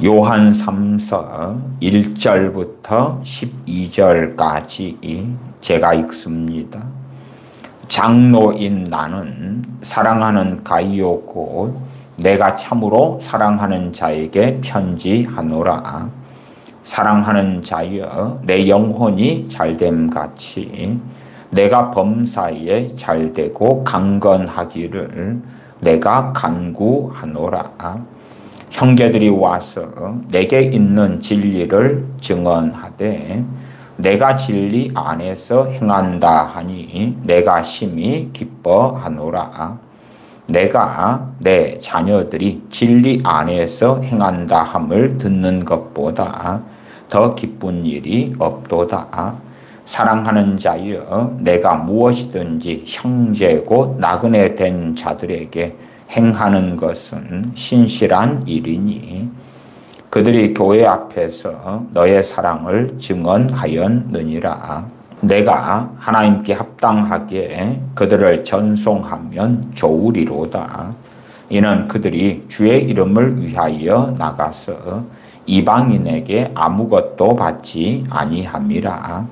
요한 3서 1절부터 12절까지 제가 읽습니다. 장로인 나는 사랑하는 가이오 곧 내가 참으로 사랑하는 자에게 편지하노라. 사랑하는 자여 내 영혼이 잘됨같이 내가 범사에 잘되고 강건하기를 내가 간구하노라. 형제들이 와서 내게 있는 진리를 증언하되 내가 진리 안에서 행한다 하니 내가 심히 기뻐하노라. 내가 내 자녀들이 진리 안에서 행한다 함을 듣는 것보다 더 기쁜 일이 없도다. 사랑하는 자여 내가 무엇이든지 형제 곧 나그네 된 자들에게 행하는 것은 신실한 일이니 그들이 교회 앞에서 너의 사랑을 증언하였느니라. 내가 하나님께 합당하게 그들을 전송하면 좋으리로다. 이는 그들이 주의 이름을 위하여 나가서 이방인에게 아무것도 받지 아니함이라.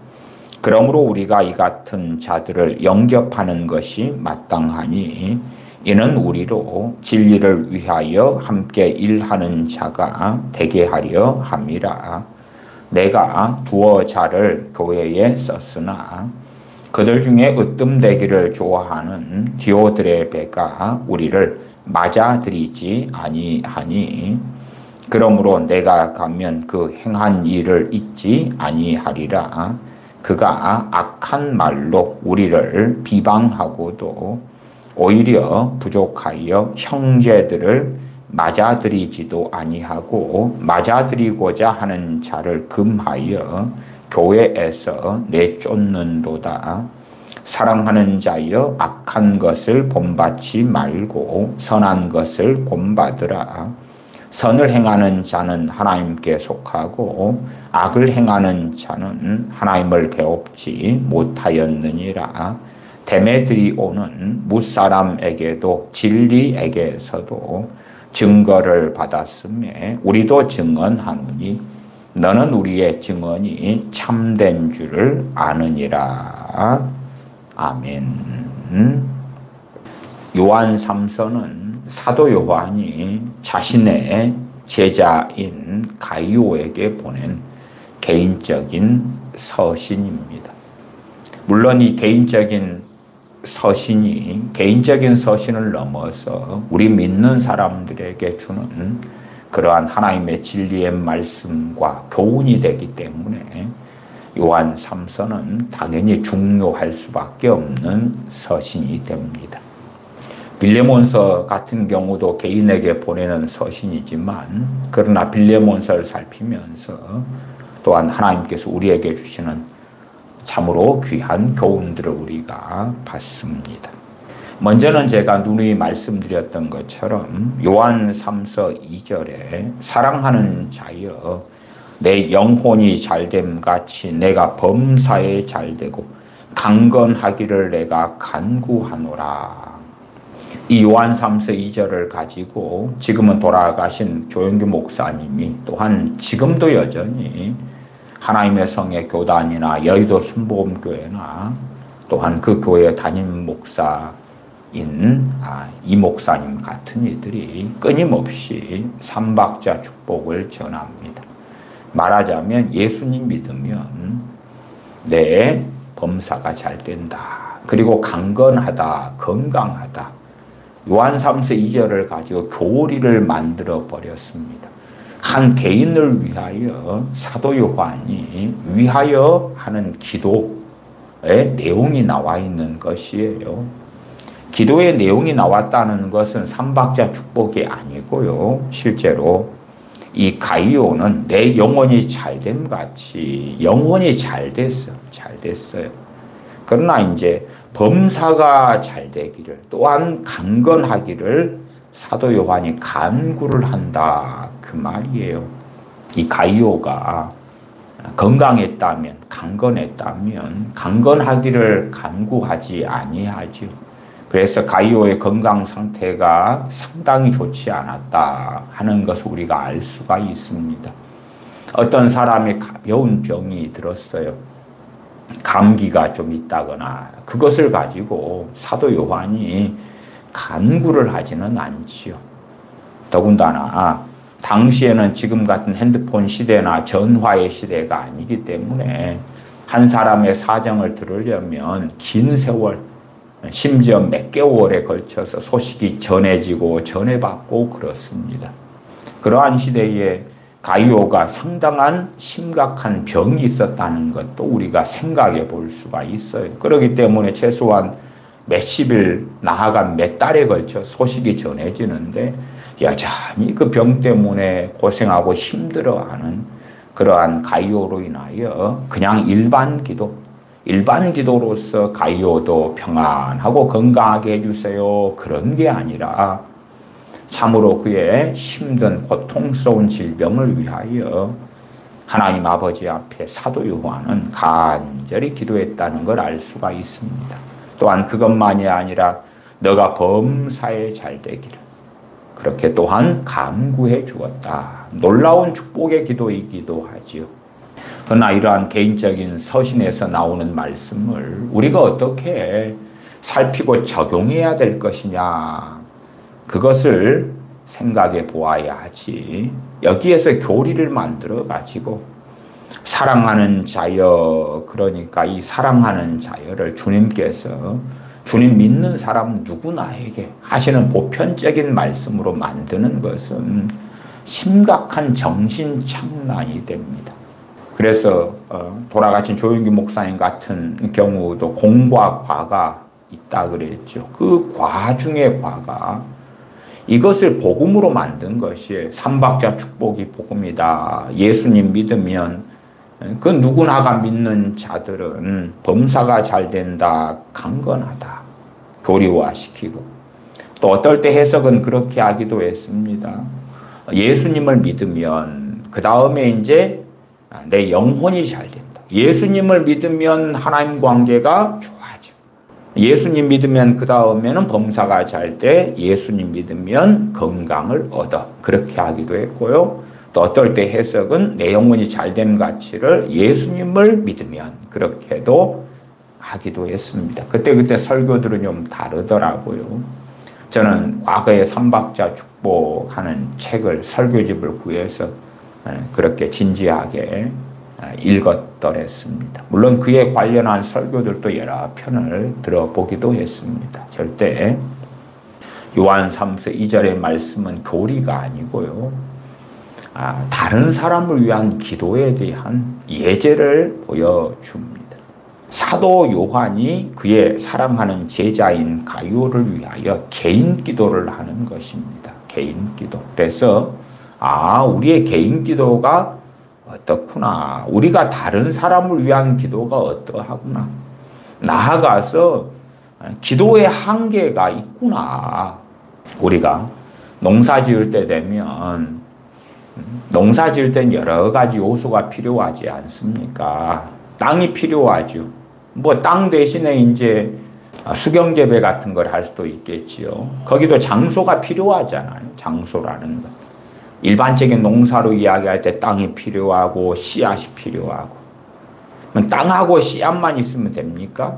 그러므로 우리가 이 같은 자들을 영접하는 것이 마땅하니 이는 우리로 진리를 위하여 함께 일하는 자가 되게 하려 함이라. 내가 두어 자를 교회에 썼으나 그들 중에 으뜸되기를 좋아하는 디오드레베가 우리를 맞아들이지 아니하니 그러므로 내가 가면 그 행한 일을 잊지 아니하리라. 그가 악한 말로 우리를 비방하고도 오히려 부족하여 형제들을 맞아들이지도 아니하고 맞아들이고자 하는 자를 금하여 교회에서 내쫓는도다. 사랑하는 자여 악한 것을 본받지 말고 선한 것을 본받으라. 선을 행하는 자는 하나님께 속하고 악을 행하는 자는 하나님을 배웁지 못하였느니라. 데메드리오는 무사람에게도 진리에게서도 증거를 받았으며 우리도 증언하노니 너는 우리의 증언이 참된 줄을 아느니라. 아멘. 요한 3서는 사도 요한이 자신의 제자인 가이오에게 보낸 개인적인 서신입니다. 물론 이 개인적인 서신을 넘어서 우리 믿는 사람들에게 주는 그러한 하나님의 진리의 말씀과 교훈이 되기 때문에 요한 3서는 당연히 중요할 수밖에 없는 서신이 됩니다. 빌레몬서 같은 경우도 개인에게 보내는 서신이지만 그러나 빌레몬서를 살피면서 또한 하나님께서 우리에게 주시는 참으로 귀한 교훈들을 우리가 받습니다. 먼저는 제가 누누이 말씀드렸던 것처럼 요한 3서 2절에 사랑하는 자여 내 영혼이 잘됨같이 내가 범사에 잘되고 강건하기를 내가 간구하노라. 이 요한 3서 2절을 가지고 지금은 돌아가신 조영규 목사님이 또한 지금도 여전히 하나님의 성의 교단이나 여의도 순복음교회나 또한 그 교회 담임 목사인 이 목사님 같은 이들이 끊임없이 삼박자 축복을 전합니다. 말하자면 예수님 믿으면 내 범사가 잘 된다. 그리고 강건하다, 건강하다. 요한 3서 2절을 가지고 교리를 만들어 버렸습니다. 한 개인을 위하여 사도 요한이 위하여 하는 기도의 내용이 나와 있는 것이에요. 기도의 내용이 나왔다는 것은 삼박자 축복이 아니고요. 실제로 이 가이오는 내 영혼이 잘됨같이 영혼이 잘 됐어요. 그러나 이제 범사가 잘 되기를 또한 강건하기를 사도 요한이 간구를 한다 그 말이에요. 이 가이오가 건강했다면 강건했다면 강건하기를 간구하지 아니하죠. 그래서 가이오의 건강 상태가 상당히 좋지 않았다 하는 것을 우리가 알 수가 있습니다. 어떤 사람이 가벼운 병이 들었어요. 감기가 좀 있다거나 그것을 가지고 사도 요한이 간구를 하지는 않지요. 더군다나 당시에는 지금 같은 핸드폰 시대나 전화의 시대가 아니기 때문에 한 사람의 사정을 들으려면 긴 세월, 심지어 몇 개월에 걸쳐서 소식이 전해지고 전해받고 그렇습니다. 그러한 시대에 가이오가 상당한 심각한 병이 있었다는 것도 우리가 생각해 볼 수가 있어요. 그렇기 때문에 최소한 몇십일, 나아가 몇 달에 걸쳐 소식이 전해지는데 여전히 그 병 때문에 고생하고 힘들어하는 그러한 가이오로 인하여 그냥 일반 기도로서 가이오도 평안하고 건강하게 해주세요. 그런 게 아니라 참으로 그의 힘든 고통스러운 질병을 위하여 하나님 아버지 앞에 사도 요한은 간절히 기도했다는 걸 알 수가 있습니다. 또한 그것만이 아니라 너가 범사에 잘 되기를 그렇게 또한 간구해 주었다. 놀라운 축복의 기도이기도 하지요. 그러나 이러한 개인적인 서신에서 나오는 말씀을 우리가 어떻게 살피고 적용해야 될 것이냐, 그것을 생각해 보아야 하지. 여기에서 교리를 만들어 가지고 사랑하는 자여, 그러니까 이 사랑하는 자여를 주님께서 주님 믿는 사람 누구나에게 하시는 보편적인 말씀으로 만드는 것은 심각한 정신착란이 됩니다. 그래서 돌아가신 조윤기 목사님 같은 경우도 공과 과가 있다 그랬죠. 그 과 중에 과가 이것을 복음으로 만든 것이 삼박자 축복이 복음이다. 예수님 믿으면 그 누구나가 믿는 자들은 범사가 잘 된다. 강건하다. 교리화시키고 또 어떨 때 해석은 그렇게 하기도 했습니다. 예수님을 믿으면 그 다음에 이제 내 영혼이 잘 된다. 예수님을 믿으면 하나님 관계가 좋아져. 예수님 믿으면 그 다음에는 범사가 잘 돼. 예수님 믿으면 건강을 얻어. 그렇게 하기도 했고요. 또 어떨 때 해석은 내 영혼이 잘된 가치를 예수님을 믿으면 그렇게도 하기도 했습니다. 그때 설교들은 좀 다르더라고요. 저는 과거에 삼박자 축복하는 책을 설교집을 구해서 그렇게 진지하게 읽었더랬습니다. 물론 그에 관련한 설교들도 여러 편을 들어보기도 했습니다. 절대 요한 3서 2절의 말씀은 교리가 아니고요. 다른 사람을 위한 기도에 대한 예제를 보여줍니다. 사도 요한이 그의 사랑하는 제자인 가이오를 위하여 개인 기도를 하는 것입니다. 개인 기도. 그래서 우리의 개인 기도가 어떻구나. 우리가 다른 사람을 위한 기도가 어떠하구나. 나아가서 기도의 한계가 있구나. 우리가 농사 지을 때 되면 농사 지을 땐 여러 가지 요소가 필요하지 않습니까? 땅이 필요하죠. 땅 대신에 이제 수경재배 같은 걸 할 수도 있겠지요. 거기도 장소가 필요하잖아요. 장소라는 것. 일반적인 농사로 이야기할 때 땅이 필요하고 씨앗이 필요하고. 땅하고 씨앗만 있으면 됩니까?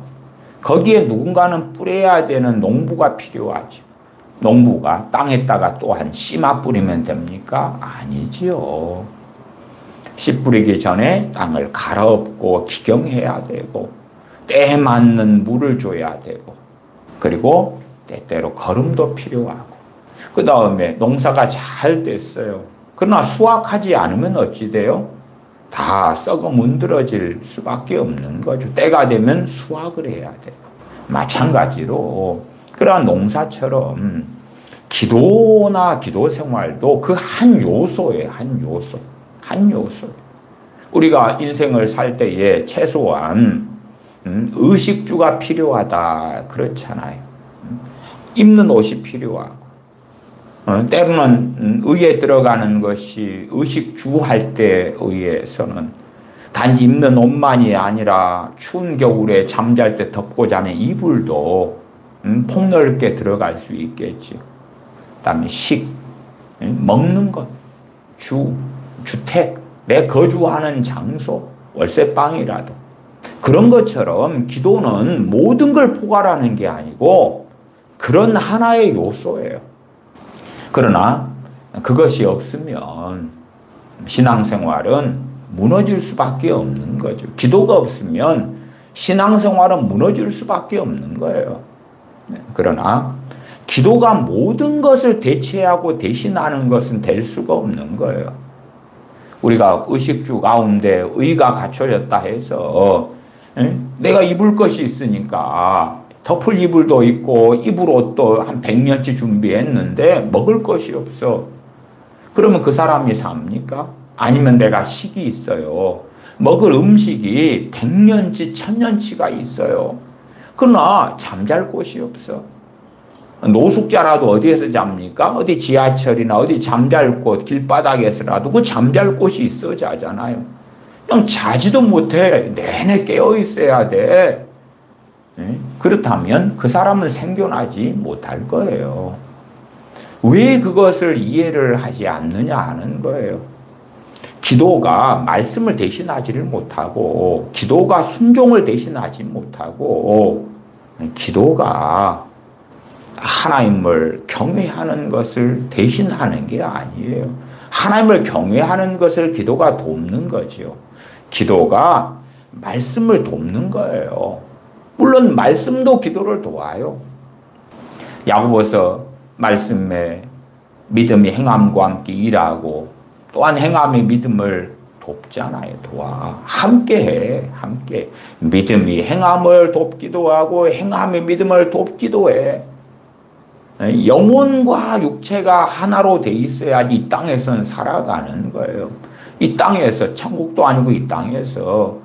거기에 누군가는 뿌려야 되는 농부가 필요하죠. 농부가 땅에다가 또한 씨만 뿌리면 됩니까? 아니지요. 씨 뿌리기 전에 땅을 갈아엎고 기경해야 되고 때에 맞는 물을 줘야 되고 그리고 때때로 거름도 필요하고 그 다음에 농사가 잘 됐어요. 그러나 수확하지 않으면 어찌 돼요? 다 썩어 문드러질 수밖에 없는 거죠. 때가 되면 수확을 해야 되고 마찬가지로 그러한 농사처럼 기도나 기도 생활도 그 한 요소에 한 요소. 우리가 인생을 살 때에 최소한 의식주가 필요하다 그렇잖아요. 입는 옷이 필요하고 때로는 의에 들어가는 것이 의식주 할 때에 의해서는 단지 입는 옷만이 아니라 추운 겨울에 잠잘 때 덮고 자는 이불도 폭넓게 들어갈 수 있겠죠. 그다음에 먹는 것, 주택, 내 거주하는 장소, 월세방이라도. 그런 것처럼 기도는 모든 걸 포괄하는 게 아니고 그런 하나의 요소예요. 그러나 그것이 없으면 신앙생활은 무너질 수밖에 없는 거죠. 기도가 없으면 신앙생활은 무너질 수밖에 없는 거예요. 그러나 기도가 모든 것을 대체하고 대신하는 것은 될 수가 없는 거예요. 우리가 의식주 가운데 의가 갖춰졌다 해서 내가 입을 것이 있으니까 덮을 이불도 있고 입을 옷도 한 100년치 준비했는데 먹을 것이 없어. 그러면 그 사람이 삽니까? 아니면 내가 식이 있어요. 먹을 음식이 100년치, 1000년치가 있어요. 그러나 잠잘 곳이 없어. 노숙자라도 어디에서 잡니까? 어디 지하철이나 어디 잠잘 곳, 길바닥에서라도 그 잠잘 곳이 있어 자잖아요. 그냥 자지도 못해. 내내 깨어 있어야 돼. 그렇다면 그 사람은 생존하지 못할 거예요. 왜 그것을 이해를 하지 않느냐 하는 거예요. 기도가 말씀을 대신하지를 못하고 기도가 순종을 대신하지 못하고 기도가 하나님을 경외하는 것을 대신하는 게 아니에요. 하나님을 경외하는 것을 기도가 돕는 거죠. 기도가 말씀을 돕는 거예요. 물론 말씀도 기도를 도와요. 야고보서 말씀에 믿음이 행함과 함께 일하고 또한 행함이 믿음을 돕잖아요. 도와. 함께해. 함께. 믿음이 행함을 돕기도 하고 행함이 믿음을 돕기도 해. 영혼과 육체가 하나로 돼 있어야지 이 땅에서는 살아가는 거예요. 이 땅에서 천국도 아니고 이 땅에서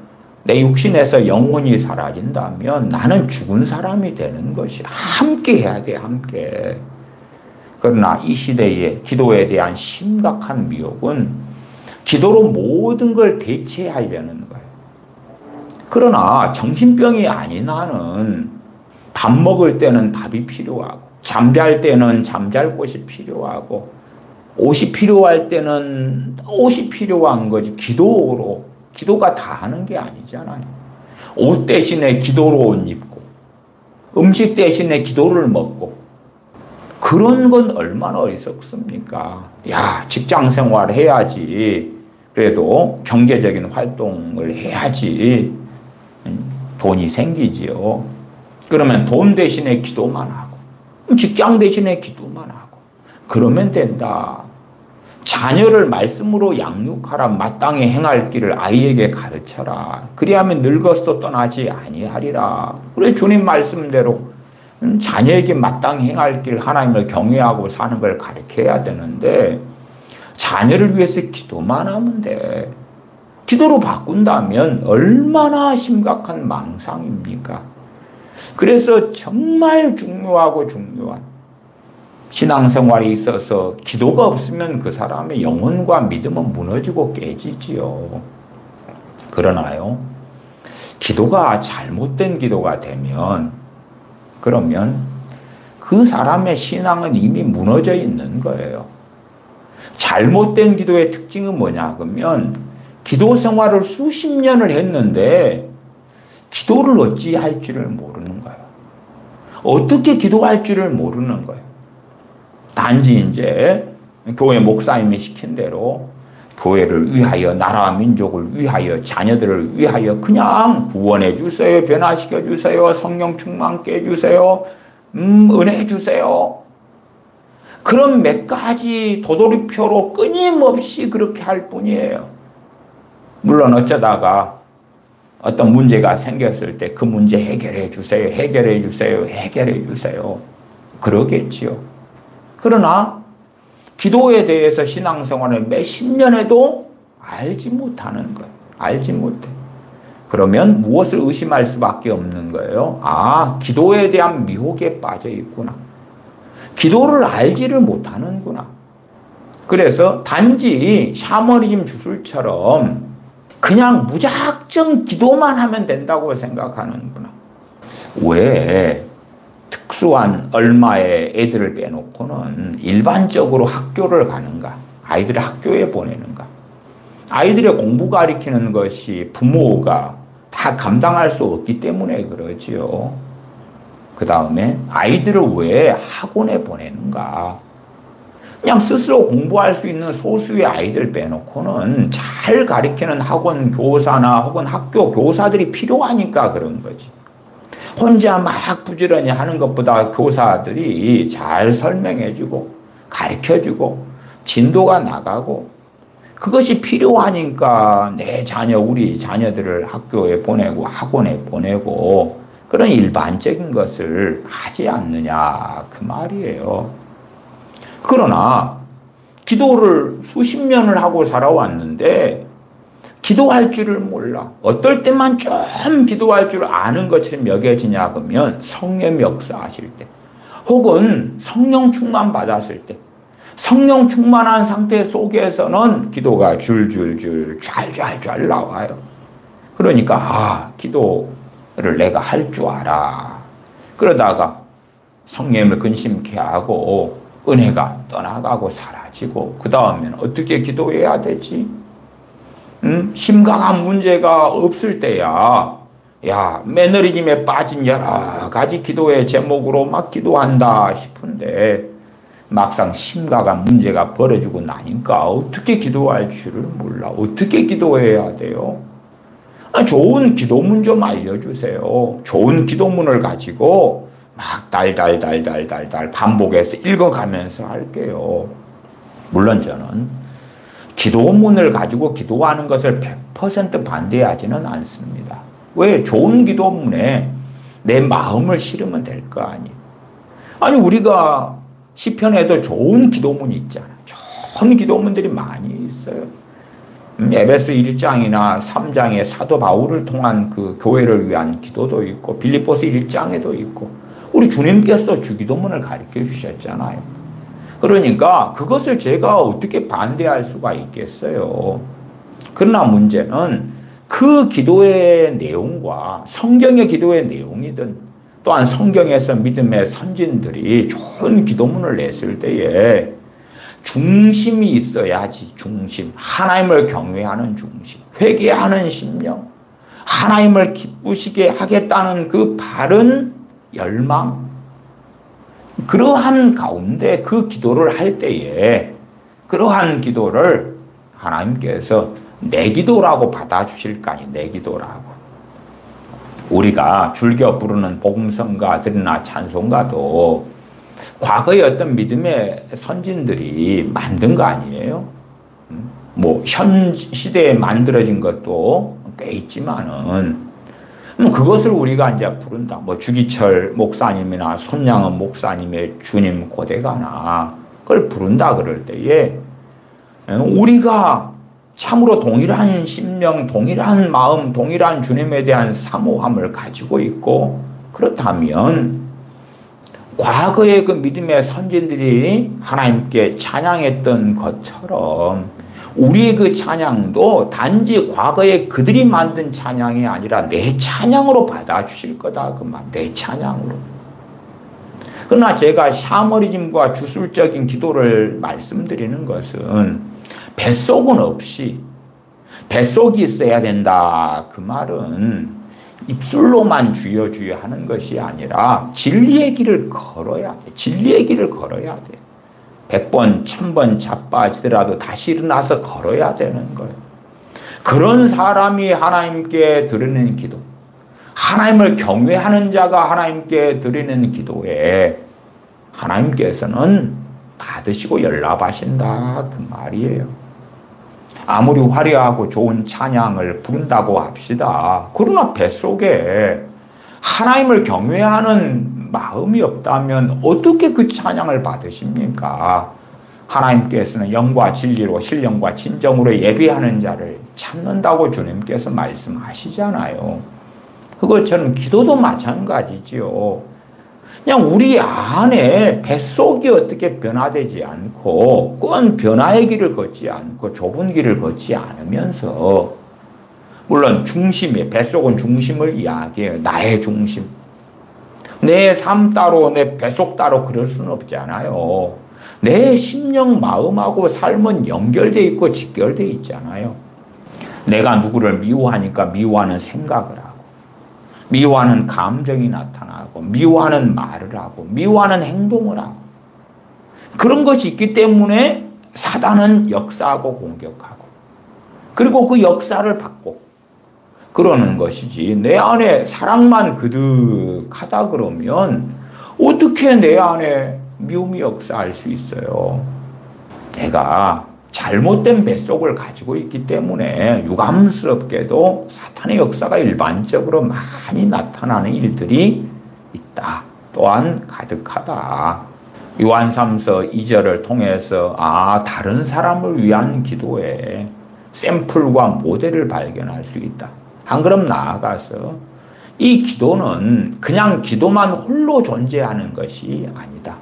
내 육신에서 영혼이 사라진다면 나는 죽은 사람이 되는 것이 함께 해야 돼. 함께. 그러나 이 시대에 기도에 대한 심각한 미혹은 기도로 모든 걸 대체하려는 거예요. 그러나 정신병이 아닌 한은 밥 먹을 때는 밥이 필요하고 잠잘 때는 잠잘 곳이 필요하고 옷이 필요할 때는 옷이 필요한 거지 기도가 다 하는 게 아니잖아요. 옷 대신에 기도로 옷 입고 음식 대신에 기도를 먹고 그런 건 얼마나 어리석습니까? 야, 직장 생활 해야지. 그래도 경제적인 활동을 해야지 돈이 생기지요. 그러면 돈 대신에 기도만 하고 직장 대신에 기도만 하고 그러면 된다. 자녀를 말씀으로 양육하라. 마땅히 행할 길을 아이에게 가르쳐라. 그리하면 늙어서 떠나지 아니하리라. 그래 주님 말씀대로 자녀에게 마땅히 행할 길 하나님을 경외하고 사는 걸 가르쳐야 되는데 자녀를 위해서 기도만 하면 돼. 기도로 바꾼다면 얼마나 심각한 망상입니까? 그래서 정말 중요하고 중요한 신앙생활에 있어서 기도가 없으면 그 사람의 영혼과 믿음은 무너지고 깨지지요. 그러나요, 기도가 잘못된 기도가 되면 그러면 그 사람의 신앙은 이미 무너져 있는 거예요. 잘못된 기도의 특징은 뭐냐 그러면 기도 생활을 수십 년을 했는데 기도를 어찌 할 줄을 모르는 거예요. 어떻게 기도할 줄을 모르는 거예요. 단지 이제 교회 목사님이 시킨 대로 교회를 위하여 나라와 민족을 위하여 자녀들을 위하여 그냥 구원해 주세요. 변화시켜 주세요. 성령 충만케 해주세요. 은혜 주세요. 그런 몇 가지 도돌이표로 끊임없이 그렇게 할 뿐이에요. 물론 어쩌다가 어떤 문제가 생겼을 때 그 문제 해결해 주세요. 해결해 주세요. 해결해 주세요. 그러겠지요. 그러나 기도에 대해서 신앙생활을 몇십 년 해도 알지 못하는 거예요. 알지 못해. 그러면 무엇을 의심할 수밖에 없는 거예요? 아, 기도에 대한 미혹에 빠져 있구나. 기도를 알지를 못하는구나. 그래서 단지 샤머니즘 주술처럼 그냥 무작정 기도만 하면 된다고 생각하는구나. 왜? 특수한 얼마의 애들을 빼놓고는 일반적으로 학교를 가는가? 아이들을 학교에 보내는가? 아이들의 공부 가르치는 것이 부모가 다 감당할 수 없기 때문에 그러지요. 그 다음에 아이들을 왜 학원에 보내는가? 그냥 스스로 공부할 수 있는 소수의 아이들 빼놓고는 잘 가르치는 학원 교사나 혹은 학교 교사들이 필요하니까 그런 거지. 혼자 막 부지런히 하는 것보다 교사들이 잘 설명해주고 가르쳐주고 진도가 나가고 그것이 필요하니까 내 자녀, 우리 자녀들을 학교에 보내고 학원에 보내고 그런 일반적인 것을 하지 않느냐 그 말이에요. 그러나 기도를 수십 년을 하고 살아왔는데 기도할 줄을 몰라. 어떨 때만 좀 기도할 줄 아는 것처럼 여겨지냐 그러면 성령 역사하실 때 혹은 성령 충만 받았을 때 성령 충만한 상태 속에서는 기도가 줄줄줄 좔좔 나와요. 그러니까 기도를 내가 할 줄 알아. 그러다가 성령을 근심케 하고 은혜가 떠나가고 사라지고 그 다음에는 어떻게 기도해야 되지? 심각한 문제가 없을 때야 매너리즘에 빠진 여러 가지 기도의 제목으로 막 기도한다 싶은데 막상 심각한 문제가 벌어지고 나니까 어떻게 기도할 줄을 몰라. 어떻게 기도해야 돼요? 좋은 기도문 좀 알려주세요. 좋은 기도문을 가지고 막 달달달달달달 반복해서 읽어가면서 할게요. 물론 저는 기도문을 가지고 기도하는 것을 100% 반대하지는 않습니다. 왜? 좋은 기도문에 내 마음을 실으면 될 거 아니에요. 아니 우리가 시편에도 좋은 기도문이 있잖아요. 좋은 기도문들이 많이 있어요. 에베소 1장이나 3장에 사도 바울을 통한 그 교회를 위한 기도도 있고 빌립보서 1장에도 있고 우리 주님께서도 주기도문을 가르쳐 주셨잖아요. 그러니까 그것을 제가 어떻게 반대할 수가 있겠어요. 그러나 문제는 그 기도의 내용과 성경의 기도의 내용이든 또한 성경에서 믿음의 선진들이 좋은 기도문을 냈을 때에 중심이 있어야지. 중심. 하나님을 경외하는 중심. 회개하는 심령. 하나님을 기쁘시게 하겠다는 그 바른 열망. 그러한 가운데 그 기도를 할 때에 그러한 기도를 하나님께서 내 기도라고 받아주실 거 아니에요. 내 기도라고. 우리가 즐겨 부르는 복음성가들이나 찬송가도 과거의 어떤 믿음의 선진들이 만든 거 아니에요? 뭐 현 시대에 만들어진 것도 꽤 있지만은 그것을 우리가 이제 부른다. 뭐 주기철 목사님이나 손양은 목사님의 주님 고대가나 그걸 부른다 그럴 때에 우리가 참으로 동일한 심령, 동일한 마음, 동일한 주님에 대한 사모함을 가지고 있고 그렇다면 과거의 그 믿음의 선진들이 하나님께 찬양했던 것처럼 우리의 그 찬양도 단지 과거에 그들이 만든 찬양이 아니라 내 찬양으로 받아주실 거다. 그 말, 내 찬양으로. 그러나 제가 샤머니즘과 주술적인 기도를 말씀드리는 것은 뱃속은 없이 뱃속이 있어야 된다. 그 말은 입술로만 주여 주여 하는 것이 아니라 진리의 길을 걸어야 돼. 진리의 길을 걸어야 돼. 100번, 1000번 자빠지더라도 다시 일어나서 걸어야 되는 거예요. 그런 사람이 하나님께 드리는 기도, 하나님을 경외하는 자가 하나님께 드리는 기도에 하나님께서는 받으시고 연락하신다. 그 말이에요. 아무리 화려하고 좋은 찬양을 부른다고 합시다. 그러나 뱃속에 하나님을 경외하는 마음이 없다면 어떻게 그 찬양을 받으십니까? 하나님께서는 영과 진리로 신령과 진정으로 예배하는 자를 찾는다고 주님께서 말씀하시잖아요. 그것처럼 기도도 마찬가지지요. 그냥 우리 안에 뱃속이 어떻게 변화되지 않고 그건 변화의 길을 걷지 않고 좁은 길을 걷지 않으면서 물론 중심이 뱃속은 중심을 이야기해요. 나의 중심. 내 삶 따로 내 뱃속 따로 그럴 수는 없잖아요. 내 심령 마음하고 삶은 연결되어 있고 직결되어 있잖아요. 내가 누구를 미워하니까 미워하는 생각을 하고 미워하는 감정이 나타나고 미워하는 말을 하고 미워하는 행동을 하고 그런 것이 있기 때문에 사단은 역사하고 공격하고 그리고 그 역사를 받고 그러는 것이지 내 안에 사랑만 그득하다 그러면 어떻게 내 안에 미움이 역사할 수 있어요? 내가 잘못된 뱃속을 가지고 있기 때문에 유감스럽게도 사탄의 역사가 일반적으로 많이 나타나는 일들이 있다. 또한 가득하다. 요한 3서 2절을 통해서 다른 사람을 위한 기도에 샘플과 모델을 발견할 수 있다. 한 걸음 나아가서 이 기도는 그냥 기도만 홀로 존재하는 것이 아니다.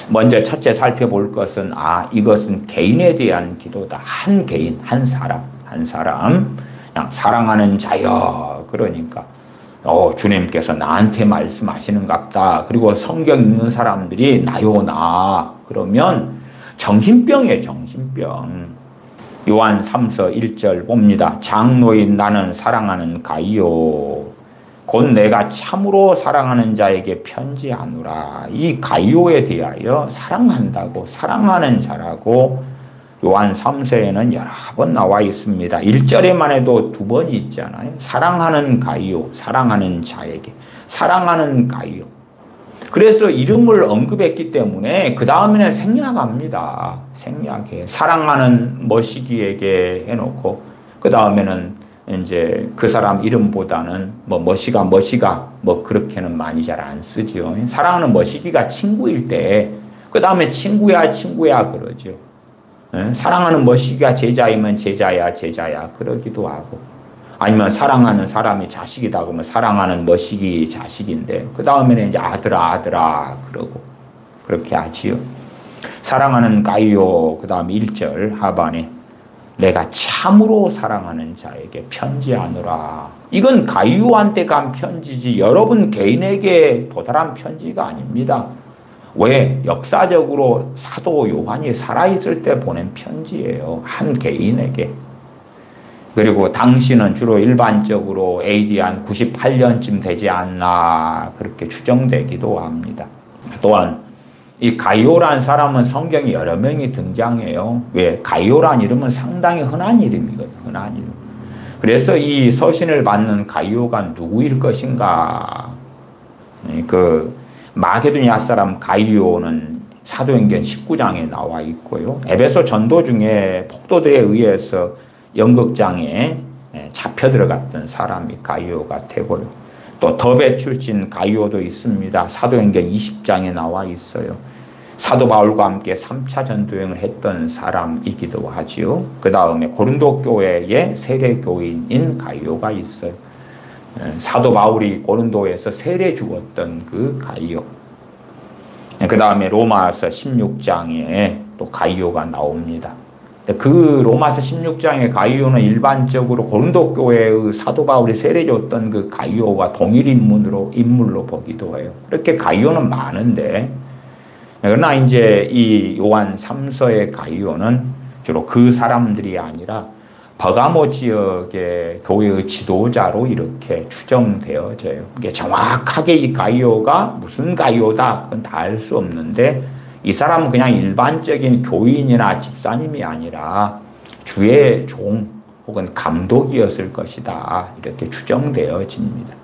먼저 첫째 살펴볼 것은 이것은 개인에 대한 기도다. 한 개인, 한 사람 그냥 사랑하는 자여. 그러니까 주님께서 나한테 말씀하시는갑다. 그리고 성경 읽는 사람들이 나요 나 그러면 정신병이에요. 정신병. 요한 3서 1절 봅니다. 장로인 나는 사랑하는 가이오 곧 내가 참으로 사랑하는 자에게 편지하노라. 이 가이오에 대하여 사랑한다고 사랑하는 자라고 요한 3서에는 여러 번 나와 있습니다. 1절에만 해도 2번이 있잖아요. 사랑하는 가이오, 사랑하는 자에게 사랑하는 가이오. 그래서 이름을 언급했기 때문에 그 다음에는 생략합니다. 생략해. 사랑하는 머시기에게 해놓고 그 다음에는 이제 그 사람 이름보다는 머시가 그렇게는 많이 잘 안 쓰죠. 사랑하는 머시기가 친구일 때 그 다음에 친구야 그러죠. 사랑하는 머시기가 제자이면 제자야 그러기도 하고 아니면 사랑하는 사람이 자식이다 그러면 사랑하는 머시기 자식인데 그 다음에는 이제 아들아 그러고 그렇게 하지요. 사랑하는 가이오 그 다음 1절 하반에 내가 참으로 사랑하는 자에게 편지하노라. 이건 가이오한테 간 편지지 여러분 개인에게 도달한 편지가 아닙니다. 왜? 역사적으로 사도 요한이 살아있을 때 보낸 편지예요. 한 개인에게. 그리고 당시는 주로 일반적으로 AD 한 98년쯤 되지 않나 그렇게 추정되기도 합니다. 또한 이 가이오란 사람은 성경에 여러 명이 등장해요. 왜? 가이오란 이름은 상당히 흔한 이름이거든요. 흔한 이름. 그래서 이 서신을 받는 가이오가 누구일 것인가? 그 마게도냐 사람 가이오는 사도행전 19장에 나와 있고요. 에베소 전도 중에 폭도들에 의해서 연극장에 잡혀 들어갔던 사람이 가이오가 되고요. 또 더베 출신 가이오도 있습니다. 사도행전 20장에 나와 있어요. 사도 바울과 함께 3차 전도여행을 했던 사람이기도 하지요. 그 다음에 고린도 교회의 세례교인인 가이오가 있어요. 사도 바울이 고린도에서 세례 주었던 그 가이오. 그 다음에 로마서 16장에 또 가이오가 나옵니다. 그 로마서 16장의 가이오는 일반적으로 고린도 교회의 사도 바울이 세례 줬던 그 가이오와 동일 인물로 보기도 해요. 그렇게 가이오는 많은데 그러나 이제 이 요한 3서의 가이오는 주로 그 사람들이 아니라 버가모 지역의 교회의 지도자로 이렇게 추정되어져요. 이게 정확하게 이 가이오가 무슨 가이오다 그건 다 알 수 없는데 이 사람은 그냥 일반적인 교인이나 집사님이 아니라 주의 종 혹은 감독이었을 것이다 이렇게 추정되어집니다.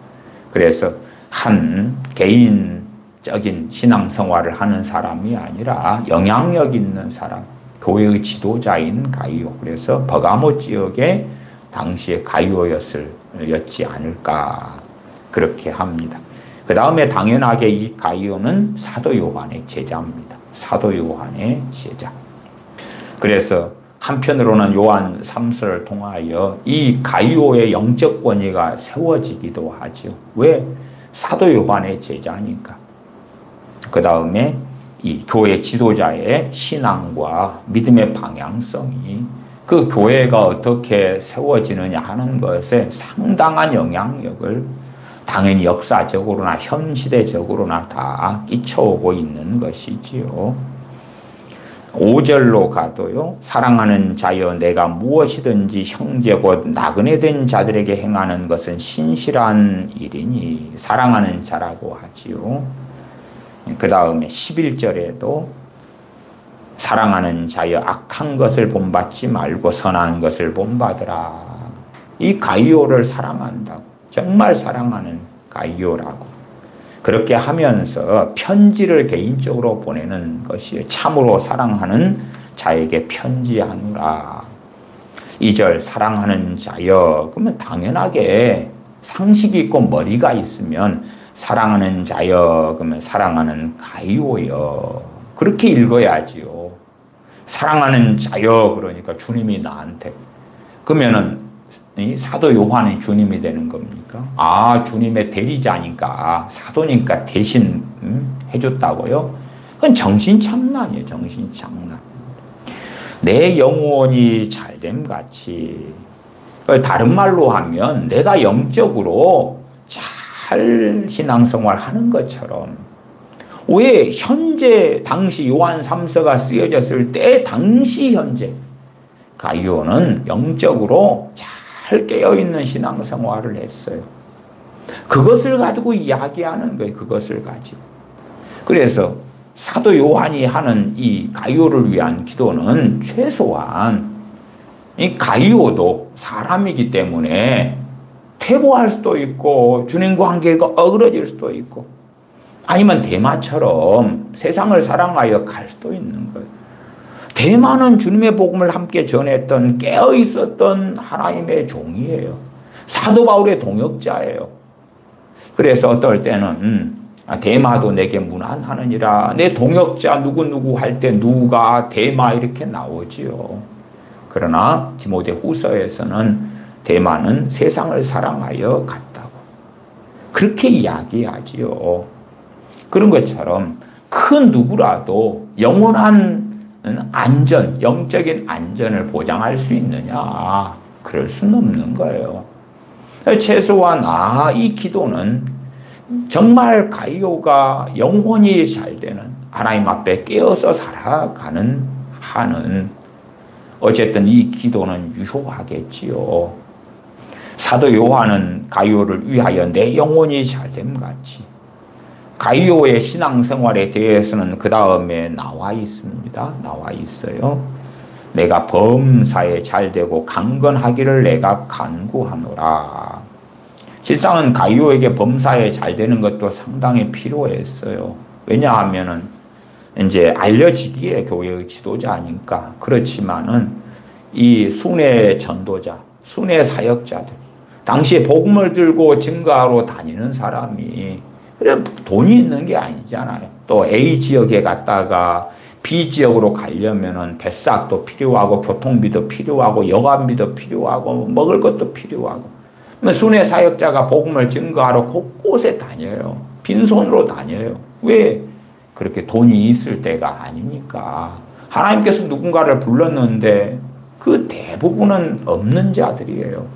그래서 한 개인적인 신앙생활을 하는 사람이 아니라 영향력 있는 사람 교회의 지도자인 가이오. 그래서 버가모 지역의 당시의 가이오였지 않을까 그렇게 합니다. 그 다음에 당연하게 이 가이오는 사도 요한의 제자입니다. 사도 요한의 제자. 그래서 한편으로는 요한 3서를 통하여 이 가이오의 영적 권위가 세워지기도 하죠. 왜? 사도 요한의 제자니까. 그 다음에 이 교회 지도자의 신앙과 믿음의 방향성이 그 교회가 어떻게 세워지느냐 하는 것에 상당한 영향력을 당연히 역사적으로나 현 시대적으로나 다 끼쳐오고 있는 것이지요. 5절로 가도요. 사랑하는 자여 내가 무엇이든지 형제 곧 나그네 된 자들에게 행하는 것은 신실한 일이니 사랑하는 자라고 하지요. 그 다음에 11절에도 사랑하는 자여 악한 것을 본받지 말고 선한 것을 본받으라. 이 가이오를 사랑한다고. 정말 사랑하는 가이오라고. 그렇게 하면서 편지를 개인적으로 보내는 것이 참으로 사랑하는 자에게 편지하노라. 2절 사랑하는 자여. 그러면 당연하게 상식이 있고 머리가 있으면 사랑하는 자여 그러면 사랑하는 가이오여. 그렇게 읽어야지요. 사랑하는 자여 그러니까 주님이 나한테. 그러면은 사도 요한이 주님이 되는 겁니까? 아, 주님의 대리자니까 사도니까 대신 해줬다고요? 그건 정신착란이에요. 정신착란. 내 영혼이 잘됨 같이. 다른 말로 하면 내가 영적으로 잘 신앙생활 하는 것처럼 왜 현재 당시 요한 3서가 쓰여졌을 때 당시 현재 가이오는 영적으로 잘 깨어있는 신앙생활을 했어요. 그것을 가지고 이야기하는 거예요. 그것을 가지고. 그래서 사도 요한이 하는 이 가이오를 위한 기도는 최소한 이 가이오도 사람이기 때문에 퇴보할 수도 있고 주님과 관계가 어그러질 수도 있고 아니면 데마처럼 세상을 사랑하여 갈 수도 있는 거예요. 데마는 주님의 복음을 함께 전했던 깨어있었던 하나님의 종이에요. 사도 바울의 동역자예요. 그래서 어떨 때는 데마도 내게 문안하느니라. 내 동역자 누구누구 할 때 누가 데마 이렇게 나오지요. 그러나 디모데 후서에서는 데마는 세상을 사랑하여 갔다고. 그렇게 이야기하지요. 그런 것처럼 큰 누구라도 영원한 안전, 영적인 안전을 보장할 수 있느냐? 그럴 수는 없는 거예요. 최소한 이 기도는 정말 가이오가 영혼이 잘 되는 하나님 앞에 깨어서 살아가는 한은 어쨌든 이 기도는 유효하겠지요. 사도 요한은 가이오를 위하여 내 영혼이 잘됨 같이 가이오의 신앙생활에 대해서는 그 다음에 나와 있습니다. 나와 있어요. 내가 범사에 잘되고 강건하기를 내가 간구하노라. 실상은 가이오에게 범사에 잘되는 것도 상당히 필요했어요. 왜냐하면은 이제 알려지기에 교회의 지도자니까. 그렇지만은 이 순회 전도자, 순회 사역자들, 당시에 복음을 들고 증거하러 다니는 사람이 그래 돈이 있는 게 아니잖아요. 또 A 지역에 갔다가 B 지역으로 가려면은 배싹도 필요하고 교통비도 필요하고 여관비도 필요하고 먹을 것도 필요하고. 순회 사역자가 복음을 증거하러 곳곳에 다녀요. 빈손으로 다녀요. 왜? 그렇게 돈이 있을 때가 아니니까. 하나님께서 누군가를 불렀는데 그 대부분은 없는 자들이에요.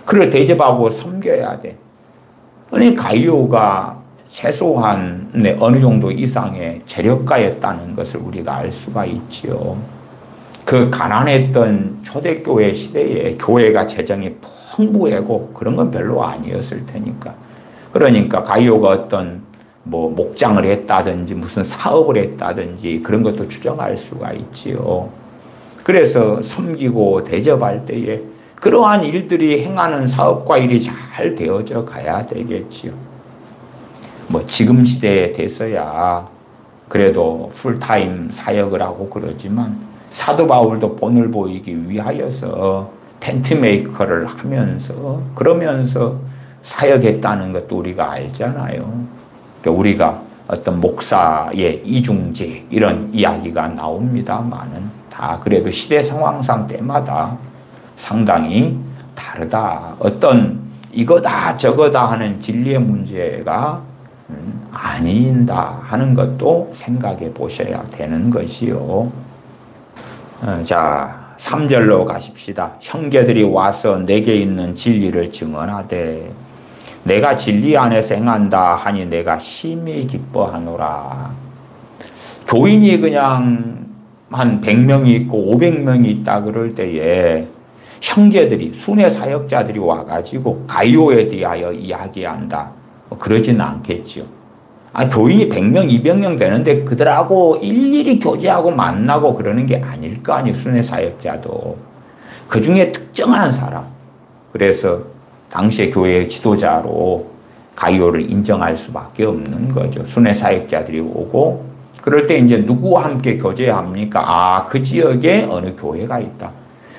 그를 대접하고 섬겨야 돼. 아니 가이오가 최소한 어느 정도 이상의 재력가였다는 것을 우리가 알 수가 있지요. 그 가난했던 초대교회 시대에 교회가 재정이 풍부하고 그런 건 별로 아니었을 테니까. 그러니까 가이오가 어떤 목장을 했다든지 무슨 사업을 했다든지 그런 것도 추정할 수가 있지요. 그래서 섬기고 대접할 때에 그러한 일들이 행하는 사업과 일이 잘 되어져 가야 되겠지요. 지금 시대에 돼서야 그래도 풀타임 사역을 하고 그러지만 사도 바울도 본을 보이기 위하여서 텐트 메이커를 하면서 그러면서 사역했다는 것도 우리가 알잖아요. 그러니까 우리가 어떤 목사의 이중직 이런 이야기가 나옵니다만은 다 그래도 시대 상황상 때마다 상당히 다르다. 어떤 이거다 저거다 하는 진리의 문제가 아닌다 하는 것도 생각해 보셔야 되는 것이요. 자, 3절로 가십시다. 형제들이 와서 내게 있는 진리를 증언하되 내가 진리 안에서 행한다 하니 내가 심히 기뻐하노라. 교인이 그냥 한 100명이 있고 500명이 있다 그럴 때에 형제들이, 순회 사역자들이 와가지고 가이오에 대하여 이야기한다, 그러지는 않겠죠. 교인이 100명, 200명 되는데 그들하고 일일이 교제하고 만나고 그러는 게 아닐 거 아니에요. 순회 사역자도. 그 중에 특정한 사람. 그래서 당시의 교회의 지도자로 가이오를 인정할 수밖에 없는 거죠. 순회 사역자들이 오고, 그럴 때 이제 누구와 함께 교제합니까? 그 지역에 어느 교회가 있다.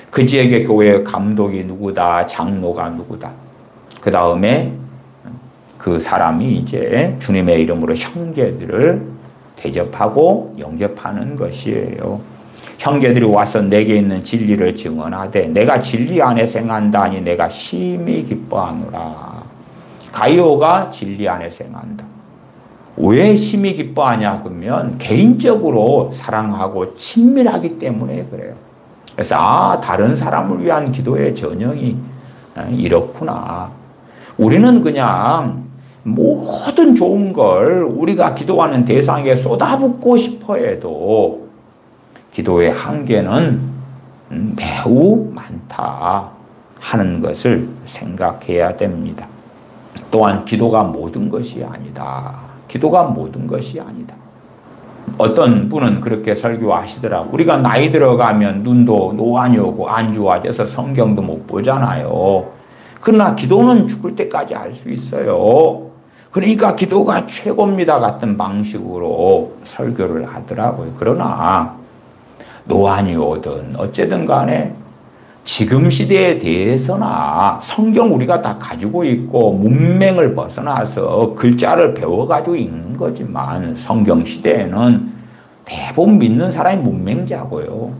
그 지역의 교회 감독이 누구다. 장로가 누구다. 그 다음에 그 사람이 이제 주님의 이름으로 형제들을 대접하고 영접하는 것이에요. 형제들이 와서 내게 있는 진리를 증언하되 내가 진리 안에서 행한다니 내가 심히 기뻐하노라. 가이오가 진리 안에서 행한다. 왜 심히 기뻐하냐 그러면 개인적으로 사랑하고 친밀하기 때문에 그래요. 그래서 다른 사람을 위한 기도의 전형이 이렇구나. 우리는 그냥 모든 좋은 걸 우리가 기도하는 대상에 쏟아붓고 싶어 해도 기도의 한계는 매우 많다 하는 것을 생각해야 됩니다. 또한 기도가 모든 것이 아니다. 기도가 모든 것이 아니다. 어떤 분은 그렇게 설교하시더라고요. 우리가 나이 들어가면 눈도 노안이 오고 안 좋아져서 성경도 못 보잖아요. 그러나 기도는 죽을 때까지 할 수 있어요. 그러니까 기도가 최고입니다 같은 방식으로 설교를 하더라고요. 그러나 노안이 오든 어쨌든 간에 지금 시대에 대해서나 성경 우리가 다 가지고 있고 문맹을 벗어나서 글자를 배워가지고 읽는 거지만 성경 시대에는 대부분 믿는 사람이 문맹자고요.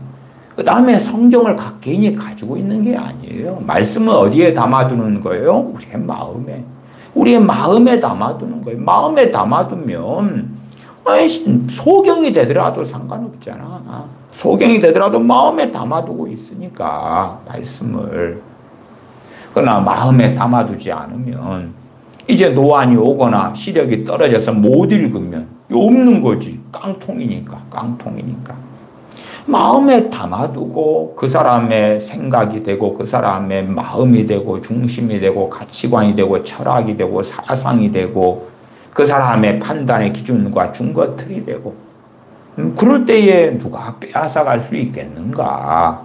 그 다음에 성경을 각 개인이 가지고 있는 게 아니에요. 말씀은 어디에 담아두는 거예요? 우리의 마음에. 우리의 마음에 담아두는 거예요. 마음에 담아두면 소경이 되더라도 상관없잖아. 소경이 되더라도 마음에 담아두고 있으니까 말씀을. 그러나 마음에 담아두지 않으면 이제 노안이 오거나 시력이 떨어져서 못 읽으면 없는 거지. 깡통이니까. 마음에 담아두고 그 사람의 생각이 되고 그 사람의 마음이 되고 중심이 되고 가치관이 되고 철학이 되고 사상이 되고 그 사람의 판단의 기준과 준거틀이 되고 그럴 때에 누가 빼앗아갈 수 있겠는가.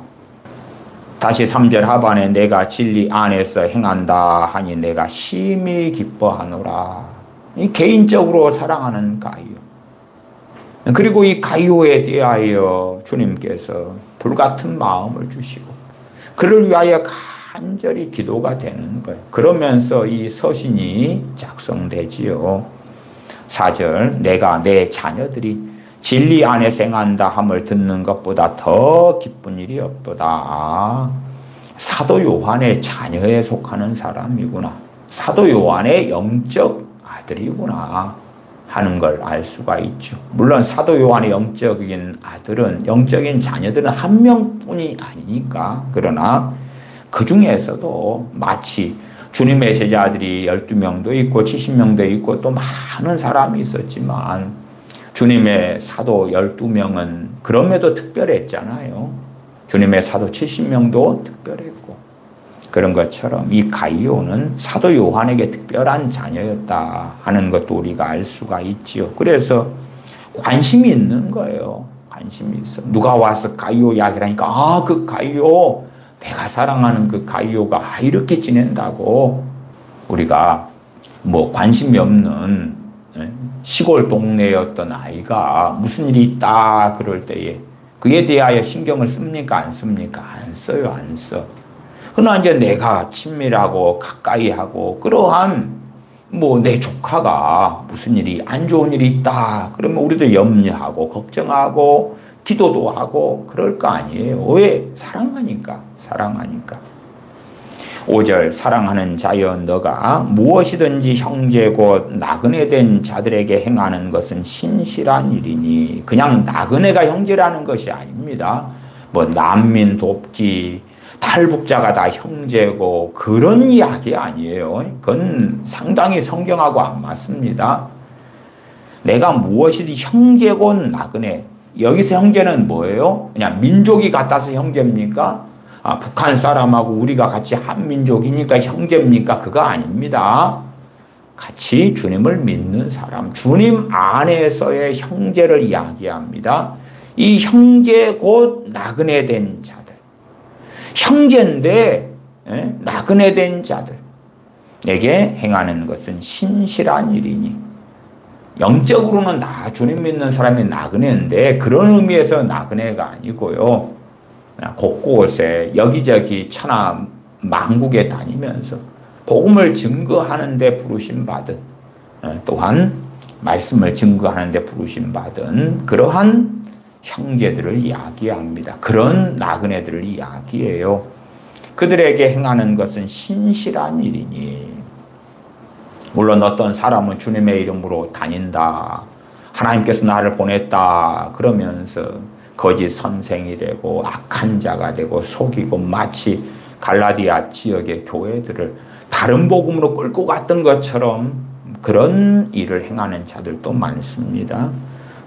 다시 3절 하반에 내가 진리 안에서 행한다 하니 내가 심히 기뻐하노라. 개인적으로 사랑하는 가이오. 그리고 이 가이오에 대하여 주님께서 불같은 마음을 주시고 그를 위하여 간절히 기도가 되는 거예요. 그러면서 이 서신이 작성되지요. 4절 내가 내 자녀들이 진리 안에서 행한다 함을 듣는 것보다 더 기쁜 일이 없도다. 사도 요한의 자녀에 속하는 사람이구나. 사도 요한의 영적 아들이구나 하는 걸 알 수가 있죠. 물론 사도 요한의 영적인 아들은, 영적인 자녀들은 한 명뿐이 아니니까. 그러나 그 중에서도 마치 주님의 제자들이 12명도 있고 70명도 있고 또 많은 사람이 있었지만 주님의 사도 12명은 그럼에도 특별했잖아요. 주님의 사도 70명도 특별했고 그런 것처럼 이 가이오는 사도 요한에게 특별한 자녀였다 하는 것도 우리가 알 수가 있지요. 그래서 관심이 있는 거예요. 관심이 있어. 누가 와서 가이오 이야기를 하니까 그 가이오, 내가 사랑하는 그 가이오가 이렇게 지낸다고. 우리가 뭐 관심이 없는 시골 동네의 어떤 아이가 무슨 일이 있다 그럴 때에 그에 대하여 신경을 씁니까? 안 씁니까? 안 써요. 안 써. 그러나 이제 내가 친밀하고 가까이 하고 그러한 뭐 내 조카가 무슨 일이 안 좋은 일이 있다 그러면 우리도 염려하고 걱정하고 기도도 하고 그럴 거 아니에요. 왜? 사랑하니까. 5절 사랑하는 자여 너가 무엇이든지 형제 곧 나그네 된 자들에게 행하는 것은 신실한 일이니. 그냥 나그네가 형제라는 것이 아닙니다. 뭐 난민 돕기, 탈북자가 다 형제고 그런 이야기 아니에요. 그건 상당히 성경하고 안 맞습니다. 내가 무엇이든 형제고 나그네. 여기서 형제는 뭐예요? 그냥 민족이 같아서 형제입니까? 북한 사람하고 우리가 같이 한 민족이니까 형제입니까? 그거 아닙니다. 같이 주님을 믿는 사람, 주님 안에서의 형제를 이야기합니다. 이 형제 곧 나그네 된 자들. 형제인데 나그네 된 자들에게 행하는 것은 신실한 일이니. 영적으로는 다 주님 믿는 사람이 나그네인데 그런 의미에서 나그네가 아니고요. 곳곳에 여기저기 천하 만국에 다니면서 복음을 증거하는 데 부르심 받은, 또한 말씀을 증거하는 데 부르심 받은 그러한 형제들을 이야기합니다. 그런 나그네들을 이야기해요. 그들에게 행하는 것은 신실한 일이니. 물론 어떤 사람은 주님의 이름으로 다닌다, 하나님께서 나를 보냈다 그러면서 거짓 선생이 되고 악한 자가 되고 속이고 마치 갈라디아 지역의 교회들을 다른 복음으로 끌고 갔던 것처럼 그런 일을 행하는 자들도 많습니다.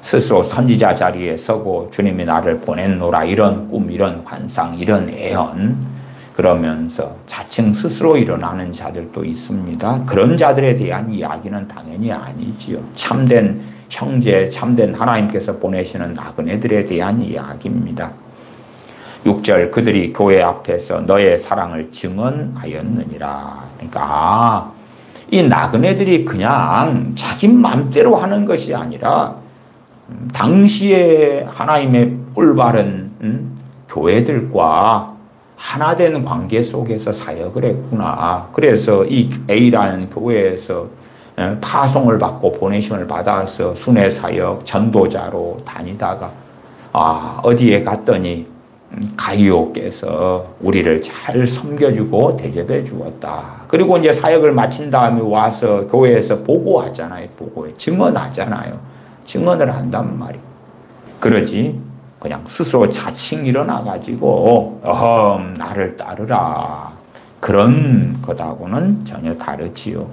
스스로 선지자 자리에 서고 주님이 나를 보냈노라 이런 꿈, 이런 환상, 이런 애언 그러면서 자칭 스스로 일어나는 자들도 있습니다. 그런 자들에 대한 이야기는 당연히 아니지요. 참된 형제, 참된 하나님께서 보내시는 나그네들에 대한 이야기입니다. 6절 그들이 교회 앞에서 너의 사랑을 증언하였느니라. 그러니까 이 나그네들이 그냥 자기 맘대로 하는 것이 아니라 당시에 하나님의 올바른 교회들과 하나된 관계 속에서 사역을 했구나. 그래서 이 A라는 교회에서 파송을 받고 보내심을 받아서 순회 사역 전도자로 다니다가 어디에 갔더니 가이오께서 우리를 잘 섬겨주고 대접해 주었다. 그리고 이제 사역을 마친 다음에 와서 교회에서 보고하잖아요. 보고해. 증언하잖아요. 증언을 한단 말이에요. 그러지 그냥 스스로 자칭 일어나가지고 나를 따르라. 그런 것하고는 전혀 다르지요.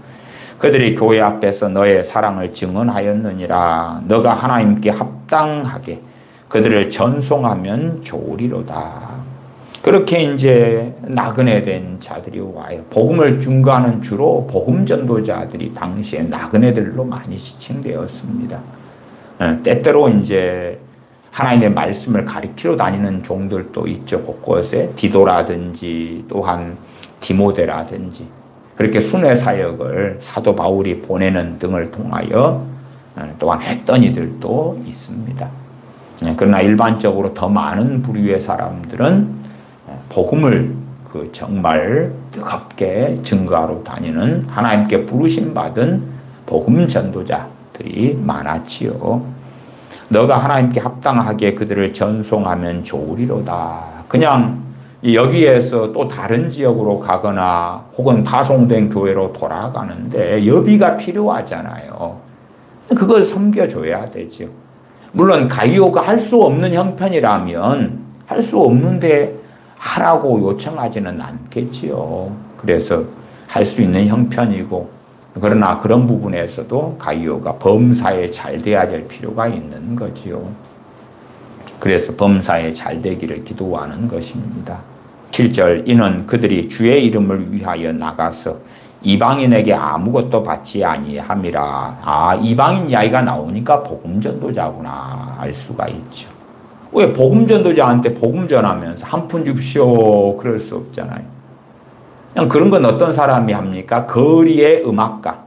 그들이 교회 앞에서 너의 사랑을 증언하였느니라. 너가 하나님께 합당하게 그들을 전송하면 좋으리로다. 그렇게 이제 나그네 된 자들이 와요. 복음을 증거하는 주로 복음 전도자들이 당시에 나그네들로 많이 지칭되었습니다. 때때로 이제 하나님의 말씀을 가리키러 다니는 종들도 있죠. 곳곳에 디도라든지 또한 디모데라든지 그렇게 순회 사역을 사도 바울이 보내는 등을 통하여 또한 했던 이들도 있습니다. 그러나 일반적으로 더 많은 부류의 사람들은 복음을 정말 뜨겁게 증거하러 다니는 하나님께 부르심 받은 복음 전도자들이 많았지요. 너가 하나님께 합당하게 그들을 전송하면 좋으리로다. 그냥 여기에서 또 다른 지역으로 가거나 혹은 파송된 교회로 돌아가는데 여비가 필요하잖아요. 그걸 섬겨줘야 되죠. 물론 가이오가 할 수 없는 형편이라면 할 수 없는데 하라고 요청하지는 않겠지요. 그래서 할 수 있는 형편이고 그러나 그런 부분에서도 가이오가 범사에 잘 돼야 될 필요가 있는 거지요. 그래서 범사에 잘 되기를 기도하는 것입니다. 7절 이는 그들이 주의 이름을 위하여 나가서 이방인에게 아무것도 받지 아니함이라. 이방인 이야기가 나오니까 복음 전도자구나 알 수가 있죠. 왜 복음 전도자한테 복음 전하면서 한 푼 줍시오 그럴 수 없잖아요. 그냥 그런 건 어떤 사람이 합니까? 거리의 음악가,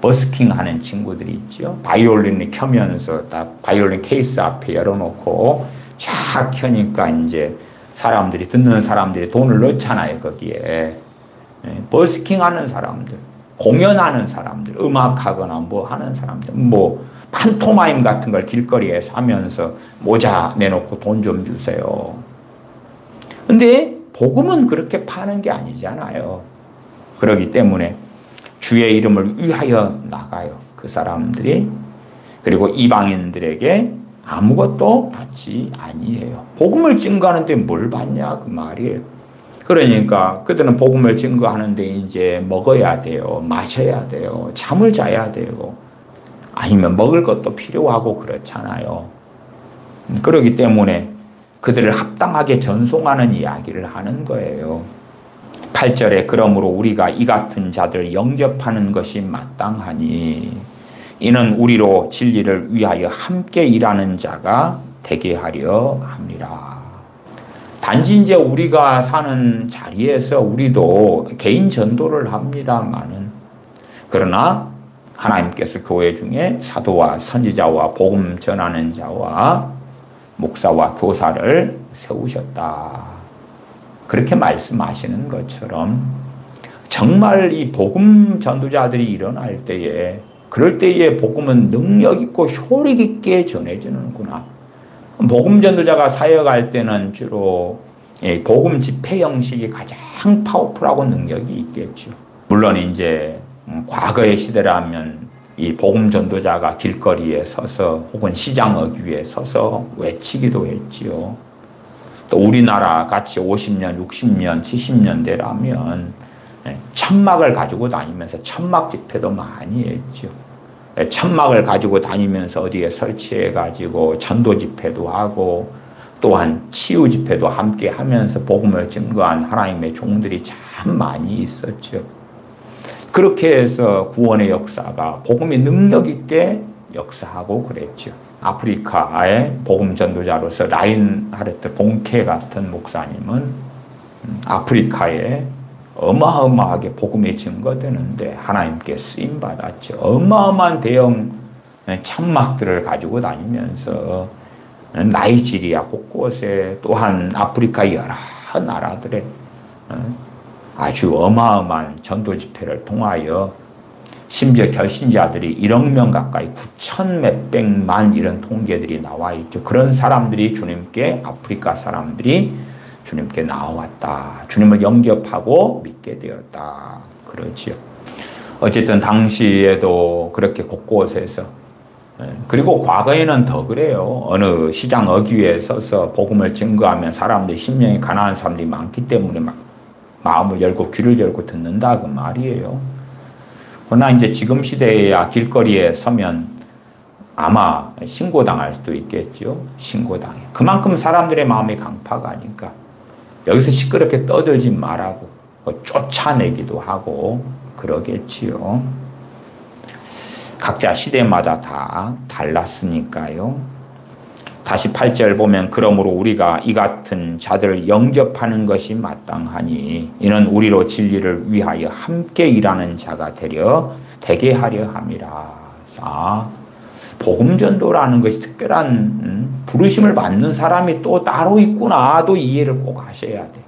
버스킹 하는 친구들이 있죠. 바이올린을 켜면서 딱 바이올린 케이스 앞에 열어놓고 쫙 켜니까 이제 사람들이 듣는 사람들이 돈을 넣잖아요 거기에. 버스킹 하는 사람들, 공연하는 사람들, 음악하거나 뭐 하는 사람들, 뭐 판토마임 같은 걸 길거리에서 하면서 모자 내놓고 돈 좀 주세요. 근데 복음은 그렇게 파는 게 아니잖아요. 그렇기 때문에 주의 이름을 위하여 나가요. 그 사람들이. 그리고 이방인들에게 아무것도 받지 아니해요. 복음을 증거하는데 뭘 받냐 그 말이에요. 그러니까 그들은 복음을 증거하는데 이제 먹어야 돼요. 마셔야 돼요. 잠을 자야 돼요. 아니면 먹을 것도 필요하고 그렇잖아요. 그렇기 때문에 그들을 합당하게 전송하는 이야기를 하는 거예요. 8절에 그러므로 우리가 이 같은 자들 영접하는 것이 마땅하니 이는 우리로 진리를 위하여 함께 일하는 자가 되게 하려 함이라. 단지 이제 우리가 사는 자리에서 우리도 개인 전도를 합니다마는 그러나 하나님께서 교회 중에 사도와 선지자와 복음 전하는 자와 목사와 교사를 세우셨다. 그렇게 말씀하시는 것처럼 정말 이 복음 전도자들이 일어날 때에 그럴 때에 복음은 능력 있고 효력 있게 전해지는구나. 복음 전도자가 사역할 때는 주로 복음 집회 형식이 가장 파워풀하고 능력이 있겠죠. 물론 이제 과거의 시대라면 이 복음 전도자가 길거리에 서서 혹은 시장 어귀에 서서 외치기도 했지요. 또 우리나라 같이 50년, 60년, 70년대라면 천막을 가지고 다니면서 천막 집회도 많이 했죠. 천막을 가지고 다니면서 어디에 설치해 가지고 전도 집회도 하고 또한 치유 집회도 함께 하면서 복음을 증거한 하나님의 종들이 참 많이 있었죠. 그렇게 해서 구원의 역사가 복음의 능력 있게 역사하고 그랬죠. 아프리카의 복음 전도자로서 라인하르트 본케 같은 목사님은 아프리카에 어마어마하게 복음이 증거되는데 하나님께 쓰임 받았죠. 어마어마한 대형 천막들을 가지고 다니면서 나이지리아 곳곳에 또한 아프리카 여러 나라들에 아주 어마어마한 전도 집회를 통하여 심지어 결신자들이 1억 명 가까이 9천 몇백만 이런 통계들이 나와 있죠. 그런 사람들이 주님께 아프리카 사람들이 주님께 나왔다. 주님을 영접하고 믿게 되었다. 그러지요. 어쨌든 당시에도 그렇게 곳곳에서 그리고 과거에는 더 그래요. 어느 시장 어귀에 서서 복음을 증거하면 사람들이 심령이 가난한 사람들이 많기 때문에 막 마음을 열고 귀를 열고 듣는다 그 말이에요. 그러나 이제 지금 시대에야 길거리에 서면 아마 신고당할 수도 있겠죠. 신고당해. 그만큼 사람들의 마음이 강팍하니까 여기서 시끄럽게 떠들지 말라고 쫓아내기도 하고 그러겠지요. 각자 시대마다 다 달랐으니까요. 다시 8절 보면 그러므로 우리가 이 같은 자들을 영접하는 것이 마땅하니 이는 우리로 진리를 위하여 함께 일하는 자가 되게 하려 함이라. 자, 복음전도라는 것이 특별한 부르심을 받는 사람이 또 따로 있구나도 이해를 꼭 하셔야 돼.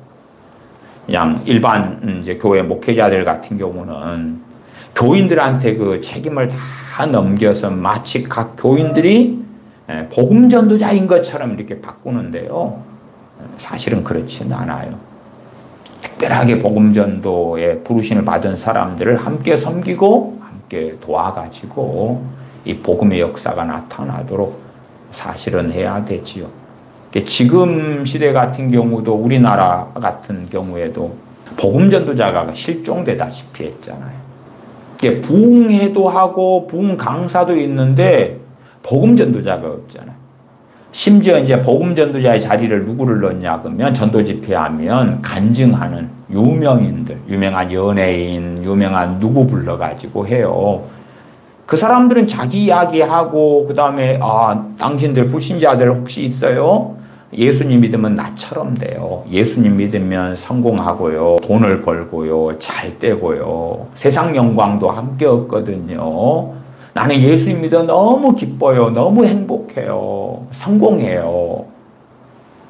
그냥 일반 이제 교회 목회자들 같은 경우는 교인들한테 그 책임을 다 넘겨서 마치 각 교인들이 복음 전도자인 것처럼 이렇게 바꾸는데요. 사실은 그렇지는 않아요. 특별하게 복음 전도에 부르심을 받은 사람들을 함께 섬기고 함께 도와가지고 이 복음의 역사가 나타나도록 사실은 해야 되지요. 지금 시대 같은 경우도 우리나라 같은 경우에도 복음 전도자가 실종되다시피 했잖아요. 부흥회도 하고 부흥 강사도 있는데 복음 전도자가 없잖아요. 심지어 이제 복음 전도자의 자리를 누구를 넣냐 그러면 전도 집회하면 간증하는 유명인들, 유명한 연예인, 유명한 누구 불러가지고 해요. 그 사람들은 자기 이야기하고 그 다음에 당신들 불신자들 혹시 있어요? 예수님 믿으면 나처럼 돼요. 예수님 믿으면 성공하고요. 돈을 벌고요. 잘 되고요. 세상 영광도 함께 얻거든요. 나는 예수님 믿어 너무 기뻐요. 너무 행복해요. 성공해요.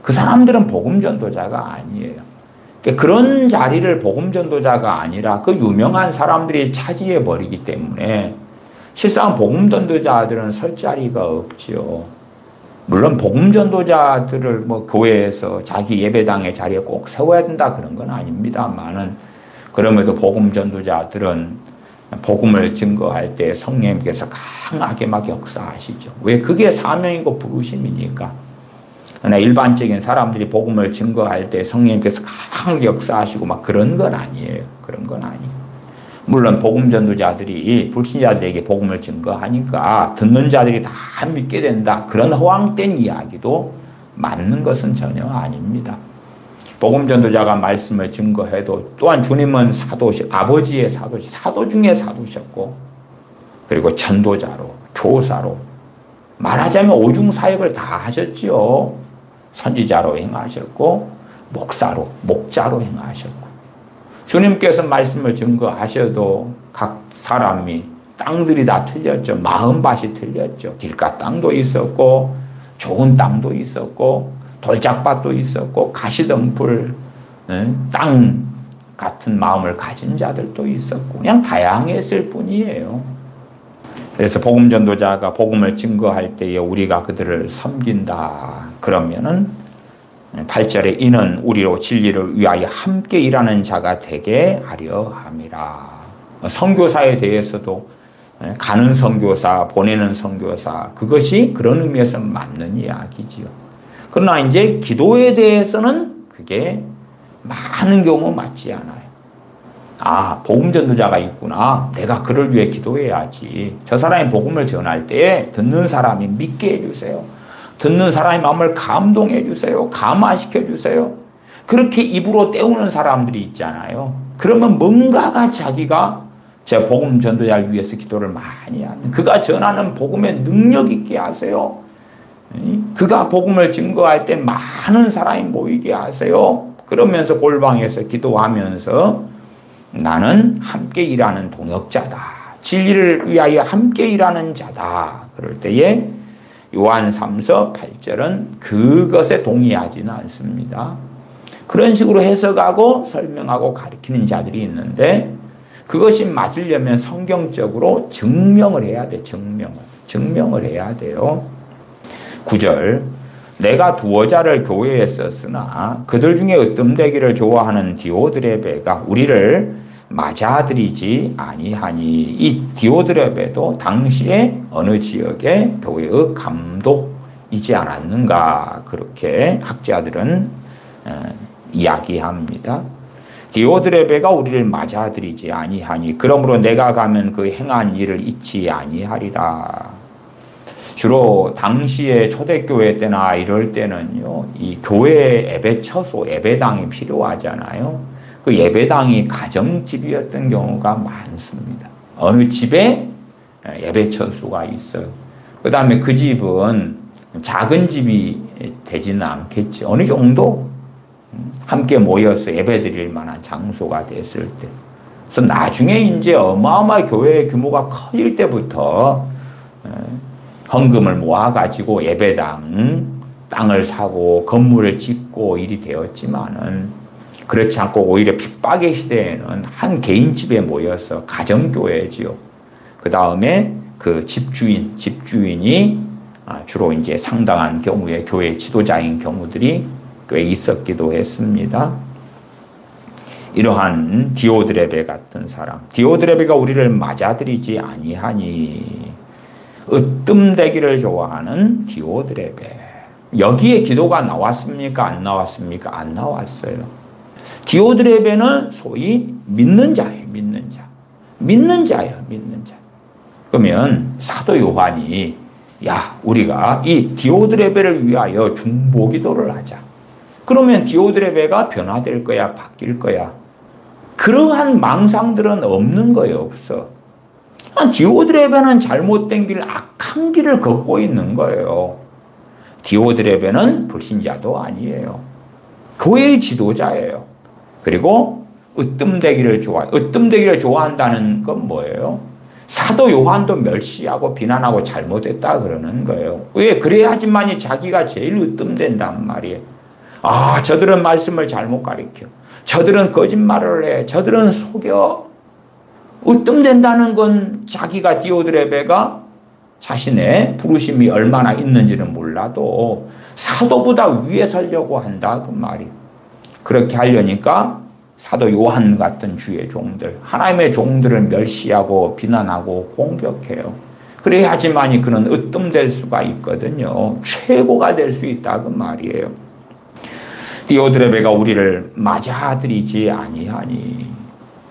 그 사람들은 복음 전도자가 아니에요. 그런 자리를 복음 전도자가 아니라 그 유명한 사람들이 차지해 버리기 때문에 실상 복음 전도자들은 설 자리가 없지요. 물론 복음 전도자들을 뭐 교회에서 자기 예배당의 자리에 꼭 세워야 된다 그런 건 아닙니다만은 그럼에도 복음 전도자들은 복음을 증거할 때 성령님께서 강하게 막 역사하시죠. 왜? 그게 사명이고 부르심이니까. 그러나 일반적인 사람들이 복음을 증거할 때 성령님께서 강하게 역사하시고 막 그런 건 아니에요. 그런 건 아니에요. 물론 복음 전도자들이 불신자들에게 복음을 증거하니까 듣는 자들이 다 믿게 된다. 그런 허황된 이야기도 맞는 것은 전혀 아닙니다. 복음 전도자가 말씀을 증거해도 또한 주님은 아버지의 사도 중에 사도셨고, 그리고 전도자로, 교사로, 말하자면 오중사역을 다 하셨지요. 선지자로 행하셨고, 목자로 행하셨고, 주님께서 말씀을 증거하셔도 각 사람이 땅들이 다 틀렸죠. 마음밭이 틀렸죠. 길가 땅도 있었고, 좋은 땅도 있었고, 돌짝밭도 있었고, 가시덤불 땅 같은 마음을 가진 자들도 있었고, 그냥 다양했을 뿐이에요. 그래서 복음 전도자가 복음을 증거할 때에 우리가 그들을 섬긴다 그러면은 8절에 이는 우리로 진리를 위하여 함께 일하는 자가 되게 하려 함이라. 선교사에 대해서도 가는 선교사, 보내는 선교사, 그것이 그런 의미에서 맞는 이야기지요. 그러나 이제 기도에 대해서는 그게 많은 경우 맞지 않아요. 아, 복음 전도자가 있구나. 내가 그를 위해 기도해야지. 저 사람이 복음을 전할 때 듣는 사람이 믿게 해주세요. 듣는 사람의 마음을 감동해 주세요. 감화시켜 주세요. 그렇게 입으로 때우는 사람들이 있잖아요. 그러면 뭔가가 자기가 제 복음 전도자를 위해서 기도를 많이 하는, 그가 전하는 복음에 능력 있게 하세요. 그가 복음을 증거할 때 많은 사람이 모이게 하세요. 그러면서 골방에서 기도하면서 나는 함께 일하는 동역자다. 진리를 위하여 함께 일하는 자다. 그럴 때에 요한 3서 8절은 그것에 동의하지는 않습니다. 그런 식으로 해석하고 설명하고 가르치는 자들이 있는데, 그것이 맞으려면 성경적으로 증명을 해야 돼. 증명을 해야 돼요. 9절 내가 두어 자를 교회에 썼으나 그들 중에 으뜸되기를 좋아하는 디오드레베가 우리를 맞아들이지 아니하니. 이 디오드레베도 당시에 어느 지역의 교회의 감독이지 않았는가, 그렇게 학자들은 이야기합니다. 디오드레베가 우리를 맞아들이지 아니하니 그러므로 내가 가면 그 행한 일을 잊지 아니하리라. 주로 당시에 초대교회 때나 이럴 때는요, 이 교회 예배 처소, 예배당이 필요하잖아요. 그 예배당이 가정집이었던 경우가 많습니다. 어느 집에 예배 처소가 있어요. 그 다음에 그 집은 작은 집이 되지는 않겠죠. 어느 정도 함께 모여서 예배 드릴 만한 장소가 됐을 때. 그래서 나중에 이제 어마어마한 교회의 규모가 커질 때부터 헌금을 모아가지고 예배당 땅을 사고 건물을 짓고 일이 되었지만은, 그렇지 않고 오히려 핍박의 시대에는 한 개인 집에 모여서 가정교회지요. 그 다음에 그 집주인이 주로 이제 상당한 경우에 교회 지도자인 경우들이 꽤 있었기도 했습니다. 이러한 디오드레베 같은 사람, 디오드레베가 우리를 맞아들이지 아니하니. 으뜸되기를 좋아하는 디오드레베. 여기에 기도가 나왔습니까? 안 나왔습니까? 안 나왔어요. 디오드레베는 소위 믿는 자예요. 믿는 자예요. 그러면 사도 요한이 우리가 이 디오드레베를 위하여 중보기도를 하자. 그러면 디오드레베가 변화될 거야, 바뀔 거야. 그러한 망상들은 없는 거예요. 없어. 디오드레베는 잘못된 길, 악한 길을 걷고 있는 거예요. 디오드레베는 불신자도 아니에요. 교회의 지도자예요. 그리고 으뜸되기를 좋아한다는 건 뭐예요? 사도 요한도 멸시하고 비난하고 잘못했다 그러는 거예요. 왜? 그래야지만이 자기가 제일 으뜸된단 말이에요. 저들은 말씀을 잘못 가르쳐. 저들은 거짓말을 해. 저들은 속여. 으뜸된다는 건 자기가 디오드레베가 자신의 부르심이 얼마나 있는지는 몰라도 사도보다 위에 서려고 한다 그 말이에요. 그렇게 하려니까 사도 요한 같은 주의 종들, 하나님의 종들을 멸시하고 비난하고 공격해요. 그래야지만이 그는 으뜸될 수가 있거든요. 최고가 될 수 있다 그 말이에요. 디오드레베가 우리를 맞아들이지 아니하니.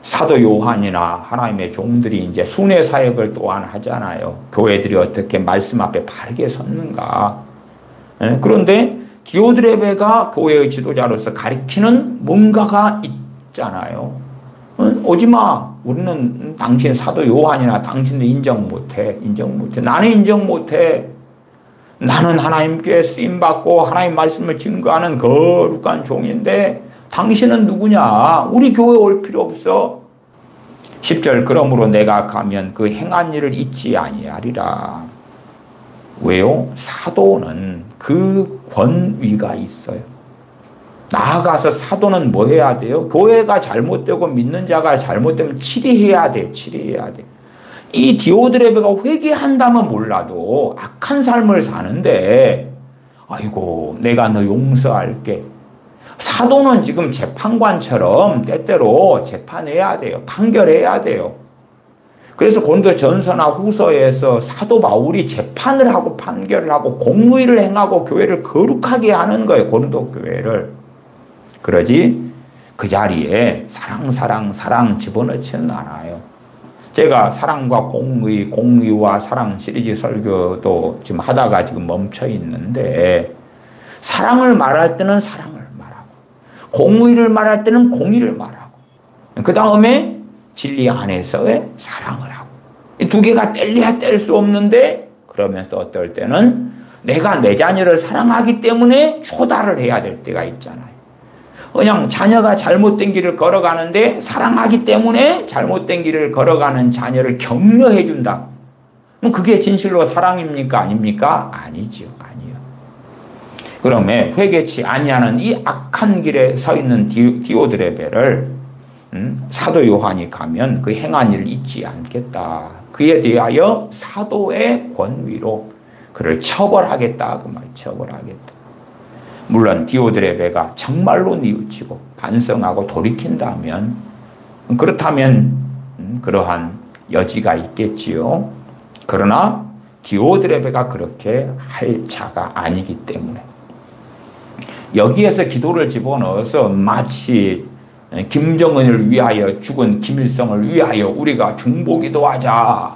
사도 요한이나 하나님의 종들이 이제 순회 사역을 또한 하잖아요. 교회들이 어떻게 말씀 앞에 바르게 섰는가. 그런데 디오드레베가 교회의 지도자로서 가리키는 뭔가가 있잖아요. 오지마. 우리는 당신 사도 요한이나 당신도 인정 못해. 나는 인정 못해. 나는 하나님께 쓰임받고 하나님 말씀을 증거하는 거룩한 종인데 당신은 누구냐? 우리 교회 올 필요 없어. 10절 그러므로 내가 가면 그 행한 일을 잊지 아니하리라. 왜요? 사도는 그 권위가 있어요. 나아가서 사도는 뭐 해야 돼요? 교회가 잘못되고 믿는 자가 잘못되면 치리해야 돼. 이 디오드레베가 회개한다면 몰라도 악한 삶을 사는데 아이고 내가 너 용서할게. 사도는 지금 재판관처럼 때때로 재판해야 돼요. 판결해야 돼요. 그래서 고린도전서나 후서에서 사도 바울이 재판을 하고 판결을 하고 공의를 행하고 교회를 거룩하게 하는 거예요. 고린도 교회를. 그러지 그 자리에 사랑 집어넣지는 않아요. 제가 사랑과 공의와 사랑 시리즈 설교도 지금 하다가 지금 멈춰 있는데 사랑을 말할 때는 사랑을 말하고 공의를 말할 때는 공의를 말하고 그 다음에 진리 안에서의 사랑을 하고 이 두 개가 뗄래야 뗄 수 없는데 그러면서 어떨 때는 내가 내 자녀를 사랑하기 때문에 조달을 해야 될 때가 있잖아요. 그냥 자녀가 잘못된 길을 걸어가는데 사랑하기 때문에 잘못된 길을 걸어가는 자녀를 격려해 준다. 그럼 그게 진실로 사랑입니까? 아닙니까? 아니죠. 아니요. 그러면 회개치 아니하는 이 악한 길에 서 있는 디오드레베를 사도 요한이 가면 그 행한 일을 잊지 않겠다. 그에 대하여 사도의 권위로 그를 처벌하겠다. 그 말 처벌하겠다. 물론 디오드레베가 정말로 뉘우치고 반성하고 돌이킨다면 그렇다면 그러한 여지가 있겠지요. 그러나 디오드레베가 그렇게 할 자가 아니기 때문에 여기에서 기도를 집어넣어서 마치 김정은을 위하여 죽은 김일성을 위하여 우리가 중보기도하자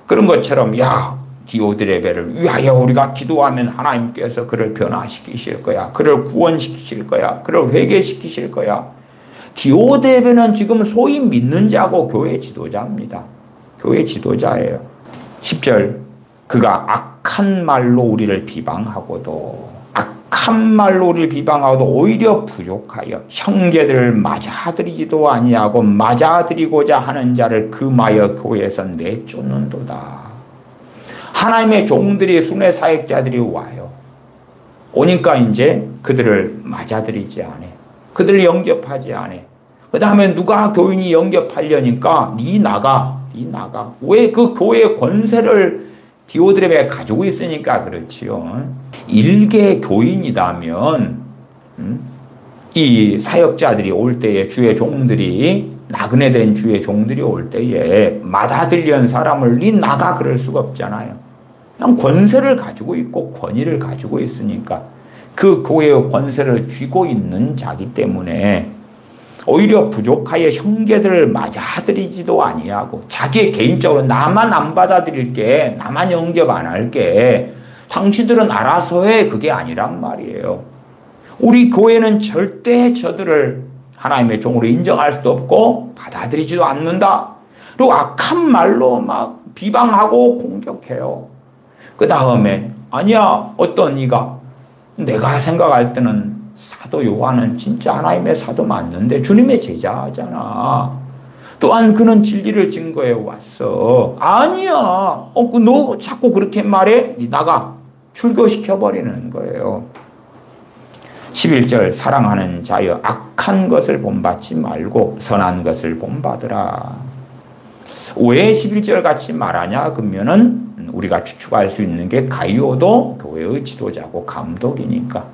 그런 것처럼 야 디오드레베를 위하여 우리가 기도하면 하나님께서 그를 변화시키실 거야. 그를 구원시키실 거야. 그를 회개시키실 거야. 디오드레베는 지금 소위 믿는 자고 교회 지도자입니다. 교회 지도자예요. 10절 그가 악한 말로 우리를 비방하고도 오히려 부족하여 형제들을 맞아들이지도 아니하고 맞아들이고자 하는 자를 금하여 교회에서 내쫓는도다. 하나님의 종들이 순회 사역자들이 와요. 오니까 이제 그들을 맞아들이지 않아. 그들을 영접하지 않아. 그 다음에 누가 교인이 영접하려니까 니 나가. 왜 그 교회의 권세를 디오드레베가 가지고 있으니까 그렇지요. 일개 교인이라면 이 사역자들이 올 때에 주의 종들이 나그네 된 주의 종들이 올 때에 맞아들려는 사람을 니 나가 그럴 수가 없잖아요. 그냥 권세를 가지고 있고 권위를 가지고 있으니까 그 교회의 권세를 쥐고 있는 자기 때문에 오히려 부족하여 형제들을 맞아들이지도 아니하고 자기 개인적으로 나만 안 받아들일게 나만 영접 안 할게 당신들은 알아서 해 그게 아니란 말이에요. 우리 교회는 절대 저들을 하나님의 종으로 인정할 수도 없고 받아들이지도 않는다. 그리고 악한 말로 막 비방하고 공격해요. 그 다음에 아니야 어떤 이가 내가 생각할 때는 사도 요한은 진짜 하나님의 사도 맞는데 주님의 제자잖아. 또한 그는 진리를 증거해 왔어. 아니야. 너 자꾸 그렇게 말해? 나가. 출교시켜버리는 거예요. 11절 사랑하는 자여 악한 것을 본받지 말고 선한 것을 본받으라. 왜 11절 같이 말하냐? 그러면은 우리가 추측할 수 있는 게 가이오도 교회의 지도자고 감독이니까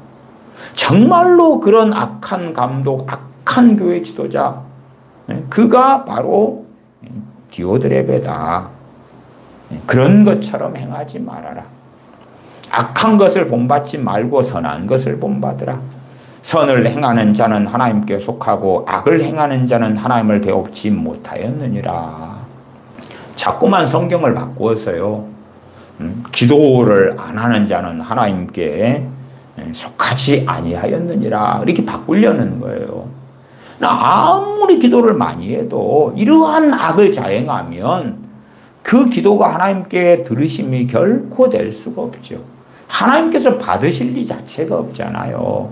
정말로 그런 악한 감독, 악한 교회 지도자, 그가 바로 디오드레베다. 그런 것처럼 행하지 말아라. 악한 것을 본받지 말고 선한 것을 본받으라. 선을 행하는 자는 하나님께 속하고 악을 행하는 자는 하나님을 배웁지 못하였느니라. 자꾸만 성경을 바꾸어서요. 기도를 안 하는 자는 하나님께 속하지 아니하였느니라. 이렇게 바꾸려는 거예요. 아무리 기도를 많이 해도 이러한 악을 자행하면 그 기도가 하나님께 들으심이 결코 될 수가 없죠. 하나님께서 받으실 리 자체가 없잖아요.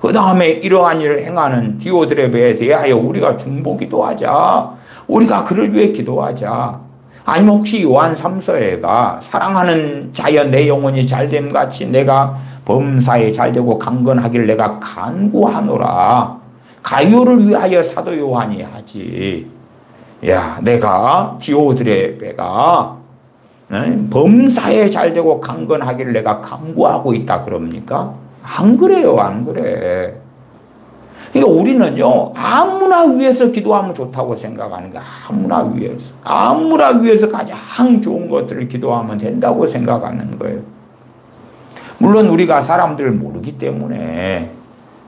그 다음에 이러한 일을 행하는 디오드레베에 대하여 우리가 중보기도하자. 우리가 그를 위해 기도하자. 아니면 혹시 요한 3서에가 사랑하는 자여 내 영혼이 잘됨 같이 내가 범사에 잘되고 강건하길 내가 간구하노라. 가요를 위하여 사도 요한이 하지. 야, 내가 디오드레베가 범사에 잘되고 강건하기를 내가 간구하고 있다 그럽니까? 안 그래요, 안 그래. 그러니까 우리는요, 아무나 위해서 기도하면 좋다고 생각하는 거야. 아무나 위해서. 아무나 위해서 가장 좋은 것들을 기도하면 된다고 생각하는 거예요. 물론 우리가 사람들을 모르기 때문에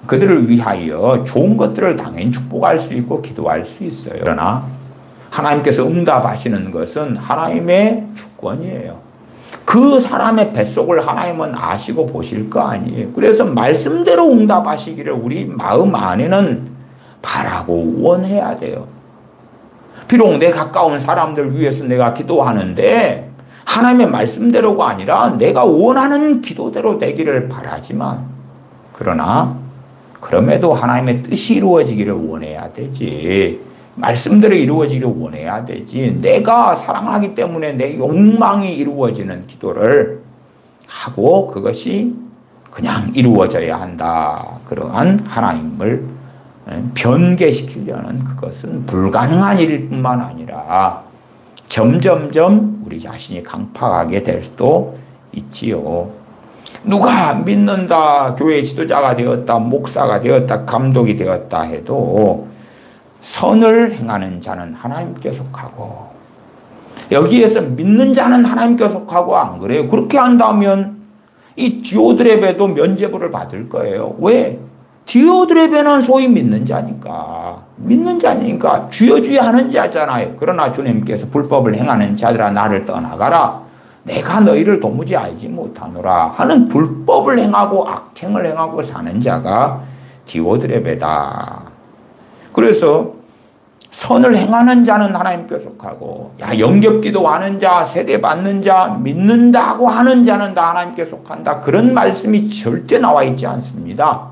그들을 위하여 좋은 것들을 당연히 축복할 수 있고 기도할 수 있어요. 그러나 하나님께서 응답하시는 것은 하나님의 주권이에요. 그 사람의 뱃속을 하나님은 아시고 보실 거 아니에요. 그래서 말씀대로 응답하시기를 우리 마음 안에는 바라고 원해야 돼요. 비록 내 가까운 사람들 위해서 내가 기도하는데 하나님의 말씀대로가 아니라 내가 원하는 기도대로 되기를 바라지만, 그러나 그럼에도 하나님의 뜻이 이루어지기를 원해야 되지. 말씀대로 이루어지기를 원해야 되지. 내가 사랑하기 때문에 내 욕망이 이루어지는 기도를 하고 그것이 그냥 이루어져야 한다. 그러한 하나님을 변개시키려는 그것은 불가능한 일일 뿐만 아니라 점점점 우리 자신이 강팍하게 될 수도 있지요. 누가 믿는다, 교회 지도자가 되었다, 목사가 되었다, 감독이 되었다 해도 선을 행하는 자는 하나님께 속하고, 여기에서 믿는 자는 하나님께 속하고 안 그래요? 그렇게 한다면 이 디오드레베도 면죄부를 받을 거예요. 왜? 디오드레베는 소위 믿는 자니까. 믿는 자니까 주여 주여 하는 자잖아요. 그러나 주님께서 불법을 행하는 자들아 나를 떠나가라. 내가 너희를 도무지 알지 못하노라 하는 불법을 행하고 악행을 행하고 사는 자가 디오드레베다. 그래서 선을 행하는 자는 하나님께 속하고, 영접기도 하는 자, 세례받는 자, 믿는다고 하는 자는 다 하나님께 속한다. 그런 말씀이 절대 나와 있지 않습니다.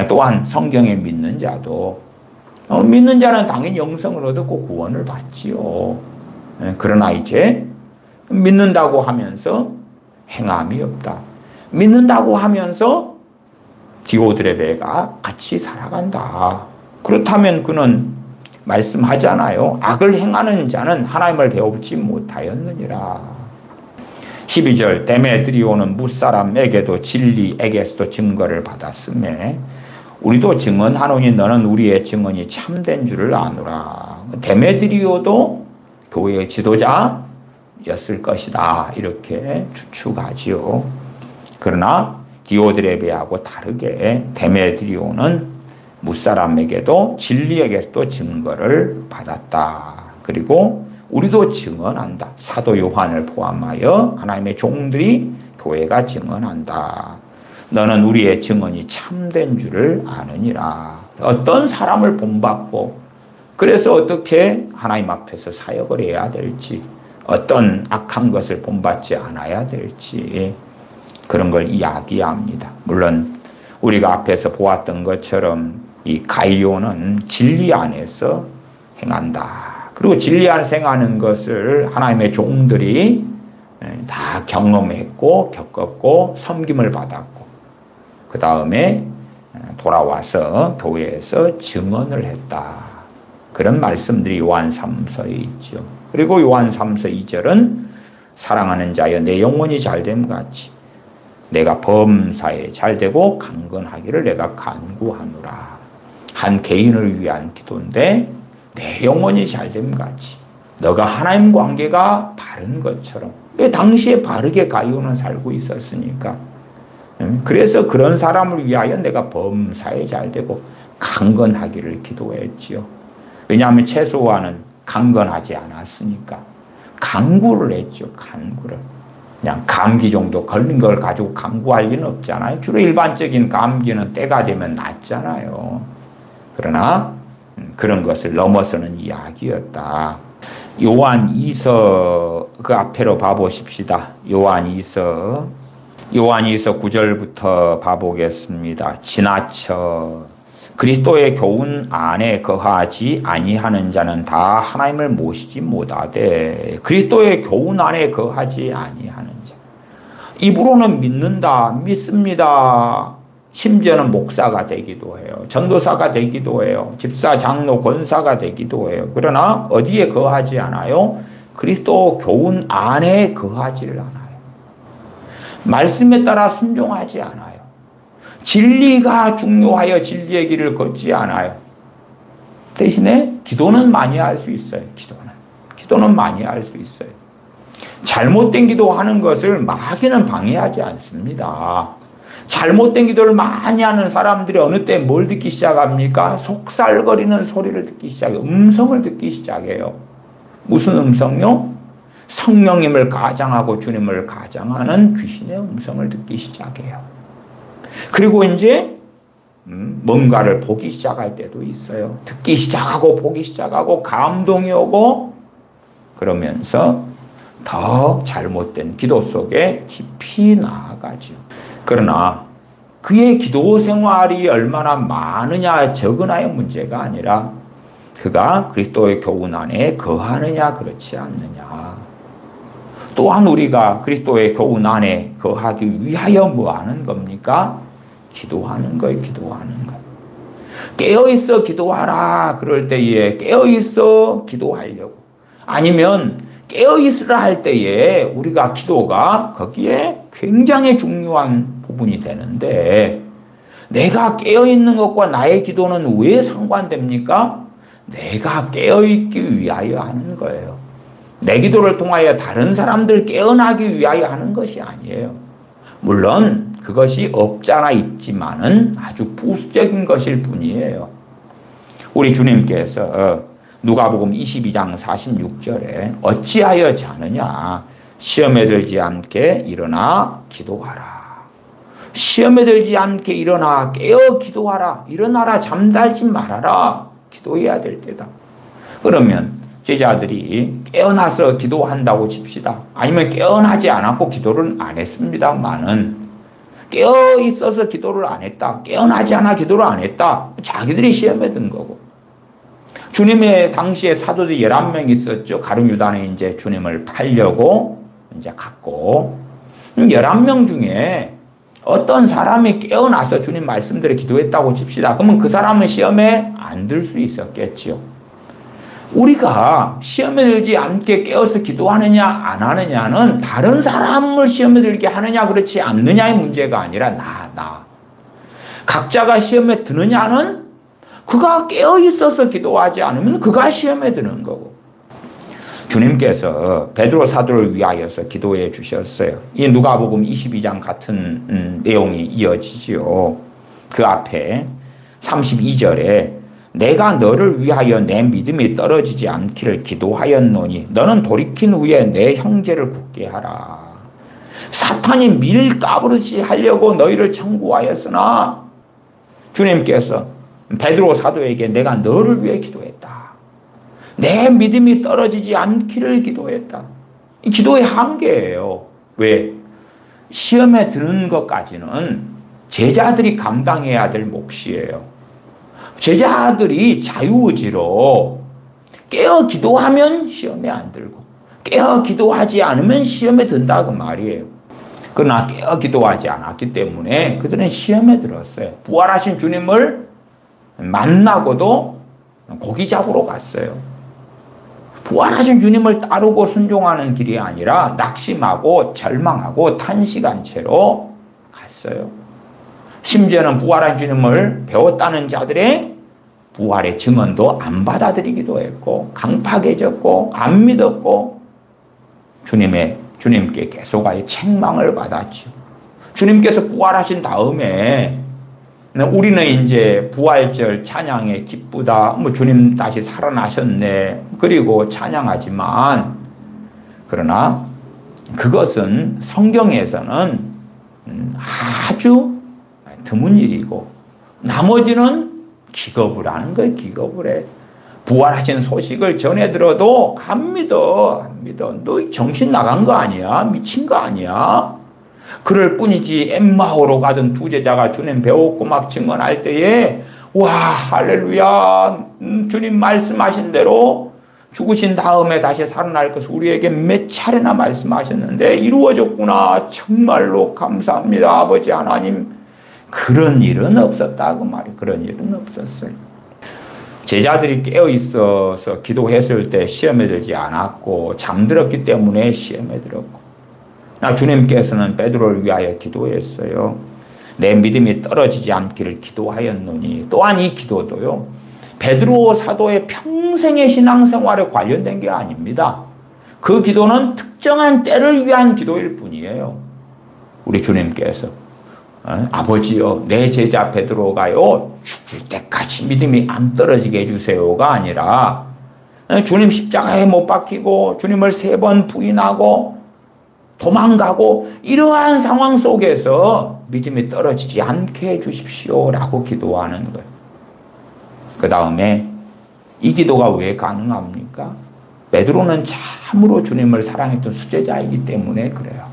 또한 성경에 믿는 자도 믿는 자는 당연히 영생을 얻었고 구원을 받지요. 그러나 이제 믿는다고 하면서 행함이 없다. 믿는다고 하면서 디오드레베가 같이 살아간다. 그렇다면 그는 말씀하잖아요. 악을 행하는 자는 하나님을 배우지 못하였느니라. 12절 데메드리오는 무사람에게도 진리에게서도 증거를 받았음에 우리도 증언하노니 너는 우리의 증언이 참된 줄을 아노라. 데메드리오도 교회의 지도자였을 것이다. 이렇게 추측하지요. 그러나 디오드레베하고 다르게 데메드리오는 무사람에게도 진리에게서도 증거를 받았다. 그리고 우리도 증언한다. 사도 요한을 포함하여 하나님의 종들이 교회가 증언한다. 너는 우리의 증언이 참된 줄을 아느니라. 어떤 사람을 본받고 그래서 어떻게 하나님 앞에서 사역을 해야 될지, 어떤 악한 것을 본받지 않아야 될지 그런 걸 이야기합니다. 물론 우리가 앞에서 보았던 것처럼 이 가이오는 진리 안에서 행한다. 그리고 진리 안에서 행하는 것을 하나님의 종들이 다 경험했고 겪었고 섬김을 받았고 그 다음에 돌아와서 교회에서 증언을 했다. 그런 말씀들이 요한 3서에 있죠. 그리고 요한 3서 2절은 사랑하는 자여 내 영혼이 잘됨 같이 내가 범사에 잘되고 강건하기를 내가 간구하노라. 한 개인을 위한 기도인데 내 영혼이 잘됨 같이 너가 하나님 관계가 바른 것처럼. 왜 당시에 바르게 가룟은 살고 있었으니까. 그래서 그런 사람을 위하여 내가 범사에 잘되고 강건하기를 기도했지요. 왜냐하면 최소한은 강건하지 않았으니까. 간구를 했죠. 간구를. 그냥 감기 정도 걸린 걸 가지고 간구할 리는 없잖아요. 주로 일반적인 감기는 때가 되면 낫잖아요. 그러나 그런 것을 넘어서는 이야기였다. 요한 2서 그 앞에로 봐보십시다. 요한 2서 9절부터 봐보겠습니다. 지나쳐 그리스도의 교훈 안에 거하지 아니하는 자는 다 하나님을 모시지 못하되 그리스도의 교훈 안에 거하지 아니하는 자. 입으로는 믿는다, 믿습니다. 심지어는 목사가 되기도 해요. 전도사가 되기도 해요. 집사, 장로, 권사가 되기도 해요. 그러나 어디에 거하지 않아요? 그리스도 교훈 안에 거하지를 않아요. 말씀에 따라 순종하지 않아요. 진리가 중요하여 진리의 길을 걷지 않아요. 대신에 기도는 많이 할 수 있어요. 기도는 많이 할 수 있어요. 잘못된 기도하는 것을 마귀는 방해하지 않습니다. 잘못된 기도를 많이 하는 사람들이 어느 때 뭘 듣기 시작합니까? 속살거리는 소리를 듣기 시작해요. 음성을 듣기 시작해요. 무슨 음성요? 성령님을 가장하고 주님을 가장하는 귀신의 음성을 듣기 시작해요. 그리고 이제 뭔가를 보기 시작할 때도 있어요. 듣기 시작하고 보기 시작하고 감동이 오고 그러면서 더 잘못된 기도 속에 깊이 나아가죠. 그러나 그의 기도 생활이 얼마나 많으냐 적으냐의 문제가 아니라 그가 그리스도의 교훈 안에 거하느냐 그렇지 않느냐. 또한 우리가 그리스도의 교훈 안에 거하기 위하여 뭐 하는 겁니까? 기도하는 거예요. 기도하는 거. 깨어있어 기도하라 그럴 때에 깨어있어 기도하려고. 아니면 깨어있으라 할 때에 우리가 기도가 거기에 굉장히 중요한 부분이 되는데 내가 깨어있는 것과 나의 기도는 왜 상관됩니까? 내가 깨어있기 위하여 하는 거예요. 내 기도를 통하여 다른 사람들 깨어나기 위하여 하는 것이 아니에요. 물론 그것이 없잖아 있지만은 아주 부수적인 것일 뿐이에요. 우리 주님께서 누가복음 22장 46절에 어찌하여 자느냐 시험에 들지 않게 일어나 기도하라. 시험에 들지 않게 일어나 깨어 기도하라. 일어나라 잠들지 말아라. 기도해야 될 때다. 그러면 제자들이 깨어나서 기도한다고 칩시다. 아니면 깨어나지 않았고 기도를 안 했습니다만은 깨어 있어서 기도를 안 했다. 깨어나지 않아 기도를 안 했다. 자기들이 시험에 든 거고. 주님의 당시에 사도들이 11명 있었죠. 가룟 유다는 이제 주님을 팔려고 이제 갔고 11명 중에 어떤 사람이 깨어나서 주님 말씀대로 기도했다고 칩시다. 그러면 그 사람은 시험에 안 들 수 있었겠죠. 우리가 시험에 들지 않게 깨어서 기도하느냐 안 하느냐는 다른 사람을 시험에 들게 하느냐 그렇지 않느냐의 문제가 아니라 나. 각자가 시험에 드느냐는 그가 깨어 있어서 기도하지 않으면 그가 시험에 드는 거고. 주님께서 베드로 사도를 위하여서 기도해 주셨어요. 이 누가복음 22장 같은 내용이 이어지지요. 그 앞에 32절에 내가 너를 위하여 내 믿음이 떨어지지 않기를 기도하였노니 너는 돌이킨 후에 내 형제를 굳게 하라. 사탄이 밀 까부르지 하려고 너희를 청구하였으나 주님께서 베드로 사도에게 내가 너를 위해 기도했다. 내 믿음이 떨어지지 않기를 기도했다. 이 기도의 한계예요. 왜? 시험에 드는 것까지는 제자들이 감당해야 될 몫이에요. 제자들이 자유의지로 깨어 기도하면 시험에 안 들고 깨어 기도하지 않으면 시험에 든다 그 말이에요. 그러나 깨어 기도하지 않았기 때문에 그들은 시험에 들었어요. 부활하신 주님을 만나고도 고기 잡으러 갔어요. 부활하신 주님을 따르고 순종하는 길이 아니라 낙심하고 절망하고 탄식한 채로 갔어요. 심지어는 부활한 주님을 배웠다는 자들의 부활의 증언도 안 받아들이기도 했고 강팍해졌고 안 믿었고 주님께 계속하여 책망을 받았죠. 주님께서 부활하신 다음에 우리는 이제 부활절 찬양에 기쁘다. 주님 다시 살아나셨네. 그리고 찬양하지만 그러나 그것은 성경에서는 아주 드문 일이고 나머지는 기겁을 하는 거예요. 기겁을 해. 부활하신 소식을 전해 들어도 안 믿어. 너 정신 나간 거 아니야? 미친 거 아니야? 그럴 뿐이지. 엠마오로 가던 두 제자가 주님 배웠고 막 증언할 때에 와 할렐루야 주님 말씀하신 대로 죽으신 다음에 다시 살아날 것을 우리에게 몇 차례나 말씀하셨는데 이루어졌구나. 정말로 감사합니다 아버지 하나님. 그런 일은 없었다고 말이에요. 그런 일은 없었어요. 제자들이 깨어있어서 기도했을 때 시험에 들지 않았고 잠들었기 때문에 시험에 들었고 주님께서는 베드로를 위하여 기도했어요. 내 믿음이 떨어지지 않기를 기도하였노니 또한 이 기도도요. 베드로 사도의 평생의 신앙생활에 관련된 게 아닙니다. 그 기도는 특정한 때를 위한 기도일 뿐이에요. 우리 주님께서 아버지여 내 제자 베드로가요 죽을 때까지 믿음이 안 떨어지게 해주세요가 아니라 주님 십자가에 못 박히고 주님을 3번 부인하고 도망가고 이러한 상황 속에서 믿음이 떨어지지 않게 해주십시오라고 기도하는 거예요. 그 다음에 이 기도가 왜 가능합니까? 베드로는 참으로 주님을 사랑했던 수제자이기 때문에 그래요.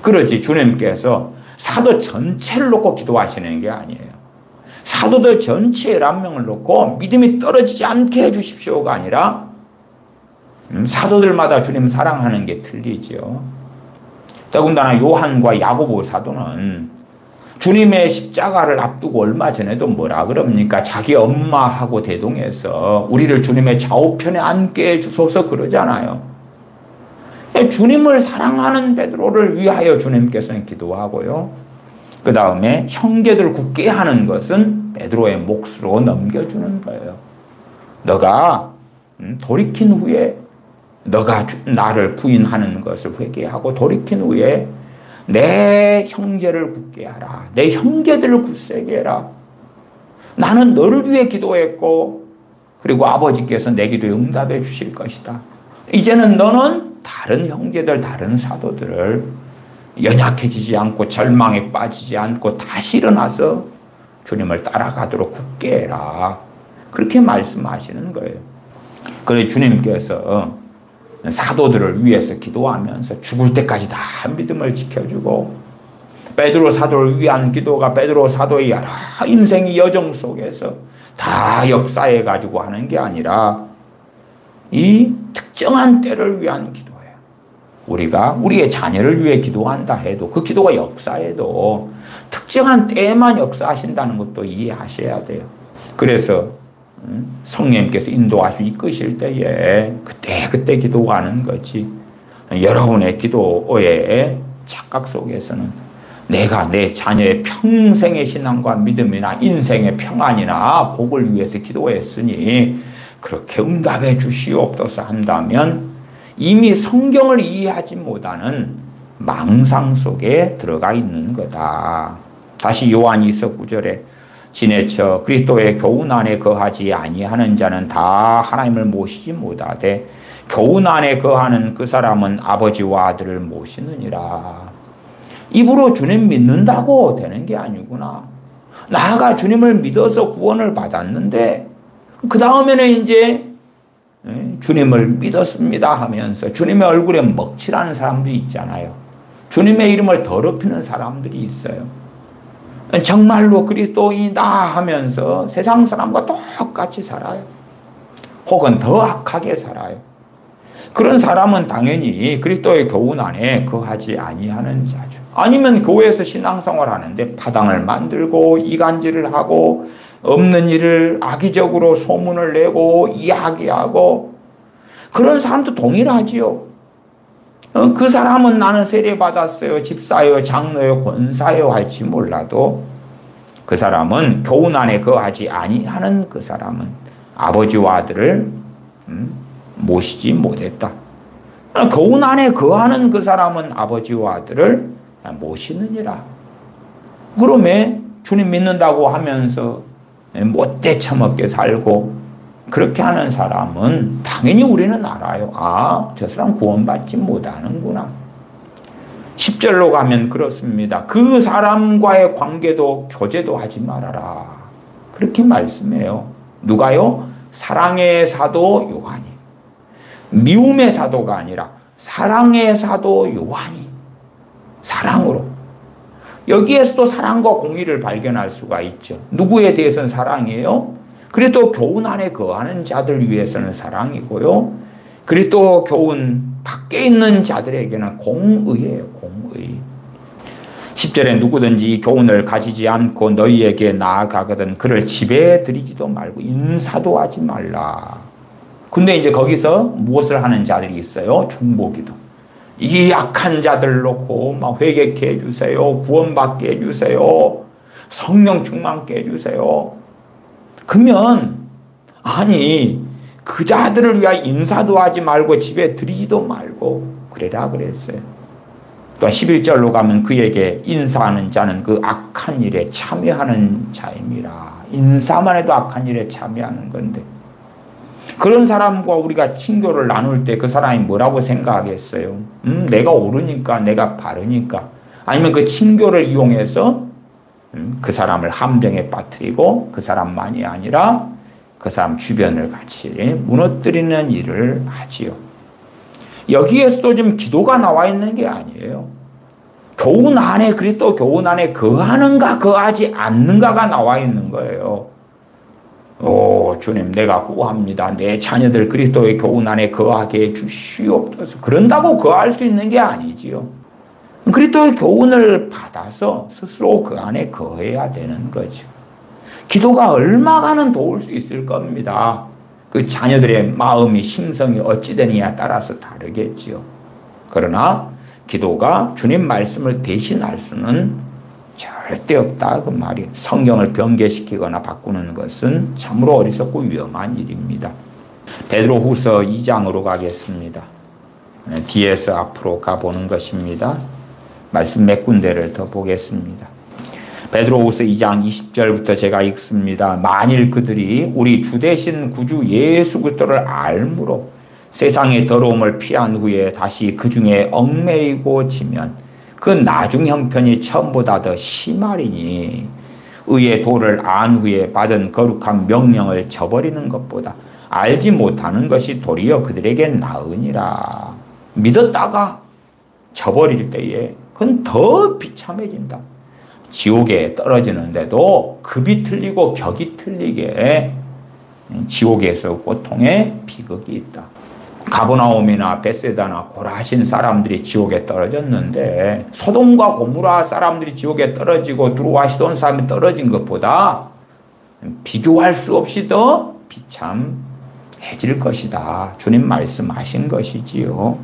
그러지 주님께서 사도 전체를 놓고 기도하시는 게 아니에요. 사도들 전체 11명을 놓고 믿음이 떨어지지 않게 해주십시오가 아니라 사도들마다 주님 사랑하는 게 틀리죠. 더군다나 요한과 야고보 사도는 주님의 십자가를 앞두고 얼마 전에도 뭐라 그럽니까? 자기 엄마하고 대동해서 우리를 주님의 좌우편에 앉게 해주소서 그러잖아요. 주님을 사랑하는 베드로를 위하여 주님께서는 기도하고요. 그 다음에 형제들 굳게 하는 것은 베드로의 몫으로 넘겨주는 거예요. 너가 돌이킨 후에 너가 나를 부인하는 것을 회개하고 돌이킨 후에 내 형제를 굳게 하라. 내 형제들을 굳세게 해라. 나는 너를 위해 기도했고 그리고 아버지께서 내 기도에 응답해 주실 것이다. 이제는 너는 다른 형제들, 다른 사도들을 연약해지지 않고 절망에 빠지지 않고 다시 일어나서 주님을 따라가도록 굳게 해라. 그렇게 말씀하시는 거예요. 그래서 주님께서 사도들을 위해서 기도하면서 죽을 때까지 다 믿음을 지켜주고 베드로 사도를 위한 기도가 베드로 사도의 여러 인생의 여정 속에서 다 역사해 가지고 하는 게 아니라 이 특정한 때를 위한 기도예요. 우리가 우리의 자녀를 위해 기도한다 해도 그 기도가 역사해도 특정한 때에만 역사하신다는 것도 이해하셔야 돼요. 그래서 성령님께서 인도하시고 이끄실 때에 그때 기도하는 거지. 여러분의 기도의 착각 속에서는 내가 내 자녀의 평생의 신앙과 믿음이나 인생의 평안이나 복을 위해서 기도했으니 그렇게 응답해 주시옵소서 한다면 이미 성경을 이해하지 못하는 망상 속에 들어가 있는 거다. 다시 요한이서 9절에 지내쳐 그리스도의 교훈 안에 거하지 아니하는 자는 다 하나님을 모시지 못하되 교훈 안에 거하는 그 사람은 아버지와 아들을 모시느니라. 입으로 주님 믿는다고 되는 게 아니구나. 나가 주님을 믿어서 구원을 받았는데 그 다음에는 이제 주님을 믿었습니다 하면서 주님의 얼굴에 먹칠하는 사람들이 있잖아요. 주님의 이름을 더럽히는 사람들이 있어요. 정말로 그리스도인이다 하면서 세상 사람과 똑같이 살아요. 혹은 더 악하게 살아요. 그런 사람은 당연히 그리스도의 교훈 안에 거하지 아니하는 자죠. 아니면 교회에서 신앙생활 하는데 파당을 만들고 이간질을 하고 없는 일을 악의적으로 소문을 내고 이야기하고 그런 사람도 동일하지요. 그 사람은 나는 세례받았어요, 집사요, 장로요, 권사요 할지 몰라도 그 사람은 교훈 안에 거하지 아니하는 그 사람은 아버지와 아들을 모시지 못했다. 교훈 안에 거하는 그 사람은 아버지와 아들을 모시느니라. 그러면 주님 믿는다고 하면서 못돼 처먹게 살고 그렇게 하는 사람은 당연히 우리는 알아요. 아, 저 사람 구원받지 못하는구나. 10절로 가면 그렇습니다. 그 사람과의 관계도 교제도 하지 말아라. 그렇게 말씀해요. 누가요? 사랑의 사도 요한이. 미움의 사도가 아니라 사랑의 사도 요한이. 사랑으로. 여기에서도 사랑과 공의를 발견할 수가 있죠. 누구에 대해서는 사랑이에요? 그리고 교훈 안에 거하는 자들 위해서는 사랑이고요. 그리고 교훈 밖에 있는 자들에게는 공의예요. 공의. 10절에 누구든지 이 교훈을 가지지 않고 너희에게 나아가거든 그를 집에 들이지도 말고 인사도 하지 말라. 근데 이제 거기서 무엇을 하는 자들이 있어요? 중보기도. 이 약한 자들 놓고 막 회개케 해주세요. 구원받게 해주세요. 성령 충만케 해주세요. 그러면 아니 그 자들을 위하여 인사도 하지 말고 집에 들이지도 말고 그래라 그랬어요. 또 11절로 가면 그에게 인사하는 자는 그 악한 일에 참여하는 자임이라. 인사만 해도 악한 일에 참여하는 건데 그런 사람과 우리가 친교를 나눌 때 그 사람이 뭐라고 생각하겠어요? 내가 옳으니까 내가 바르니까 아니면 그 친교를 이용해서 그 사람을 함정에 빠뜨리고 그 사람만이 아니라 그 사람 주변을 같이 무너뜨리는 일을 하지요. 여기에서도 지금 기도가 나와 있는 게 아니에요. 교훈 안에 그리스도 교훈 안에 거하는가 거하지 않는가가 나와 있는 거예요. 오 주님 내가 구합니다. 내 자녀들 그리스도의 교훈 안에 거하게 해주시옵소서. 그런다고 거할 수 있는 게 아니지요. 그리스도의 교훈을 받아서 스스로 그 안에 거해야 되는 거죠. 기도가 얼마간은 도울 수 있을 겁니다. 그 자녀들의 마음이 심성이 어찌 되느냐에 따라서 다르겠지요. 그러나 기도가 주님 말씀을 대신할 수는 절대 없다 그 말이. 성경을 변개시키거나 바꾸는 것은 참으로 어리석고 위험한 일입니다. 베드로후서 2장으로 가겠습니다. 뒤에서 앞으로 가보는 것입니다. 말씀 몇 군데를 더 보겠습니다. 베드로후서 2장 20절부터 제가 읽습니다. 만일 그들이 우리 주 되신 구주 예수 그리스도를 알므로 세상의 더러움을 피한 후에 다시 그 중에 얽매이고 지면 그 나중 형편이 처음보다 더 심하리니 의의 도를 안 후에 받은 거룩한 명령을 저버리는 것보다 알지 못하는 것이 도리어 그들에게 나으니라. 믿었다가 저버릴 때에 그건 더 비참해진다. 지옥에 떨어지는데도 급이 틀리고 격이 틀리게 지옥에서 고통의 비극이 있다. 가버나움이나 베세다나 고라신 사람들이 지옥에 떨어졌는데 소돔과 고모라 사람들이 지옥에 떨어지고 두로와 시돈 사람이 떨어진 것보다 비교할 수 없이 더 비참해질 것이다. 주님 말씀하신 것이지요.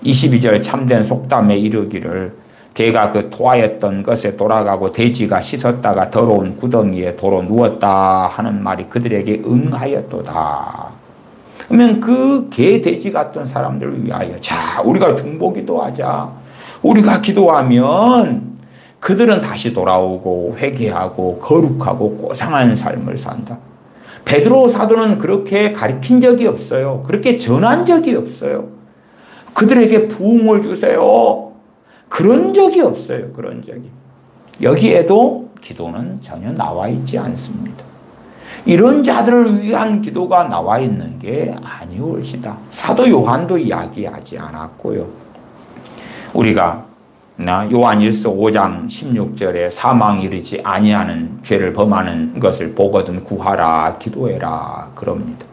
22절 참된 속담에 이르기를 개가 그 토하였던 것에 돌아가고 돼지가 씻었다가 더러운 구덩이에 도로 누웠다 하는 말이 그들에게 응하였도다. 그러면 그 개, 돼지 같은 사람들을 위하여 자 우리가 중보기도 하자. 우리가 기도하면 그들은 다시 돌아오고 회개하고 거룩하고 고상한 삶을 산다. 베드로 사도는 그렇게 가르친 적이 없어요. 그렇게 전한 적이 없어요. 그들에게 부흥을 주세요. 그런 적이 없어요. 그런 적이. 여기에도 기도는 전혀 나와 있지 않습니다. 이런 자들을 위한 기도가 나와 있는 게 아니올시다. 사도 요한도 이야기하지 않았고요. 우리가 요한일서 5장 16절에 사망에 이르지 아니하는 죄를 범하는 것을 보거든 구하라 기도해라 그럽니다.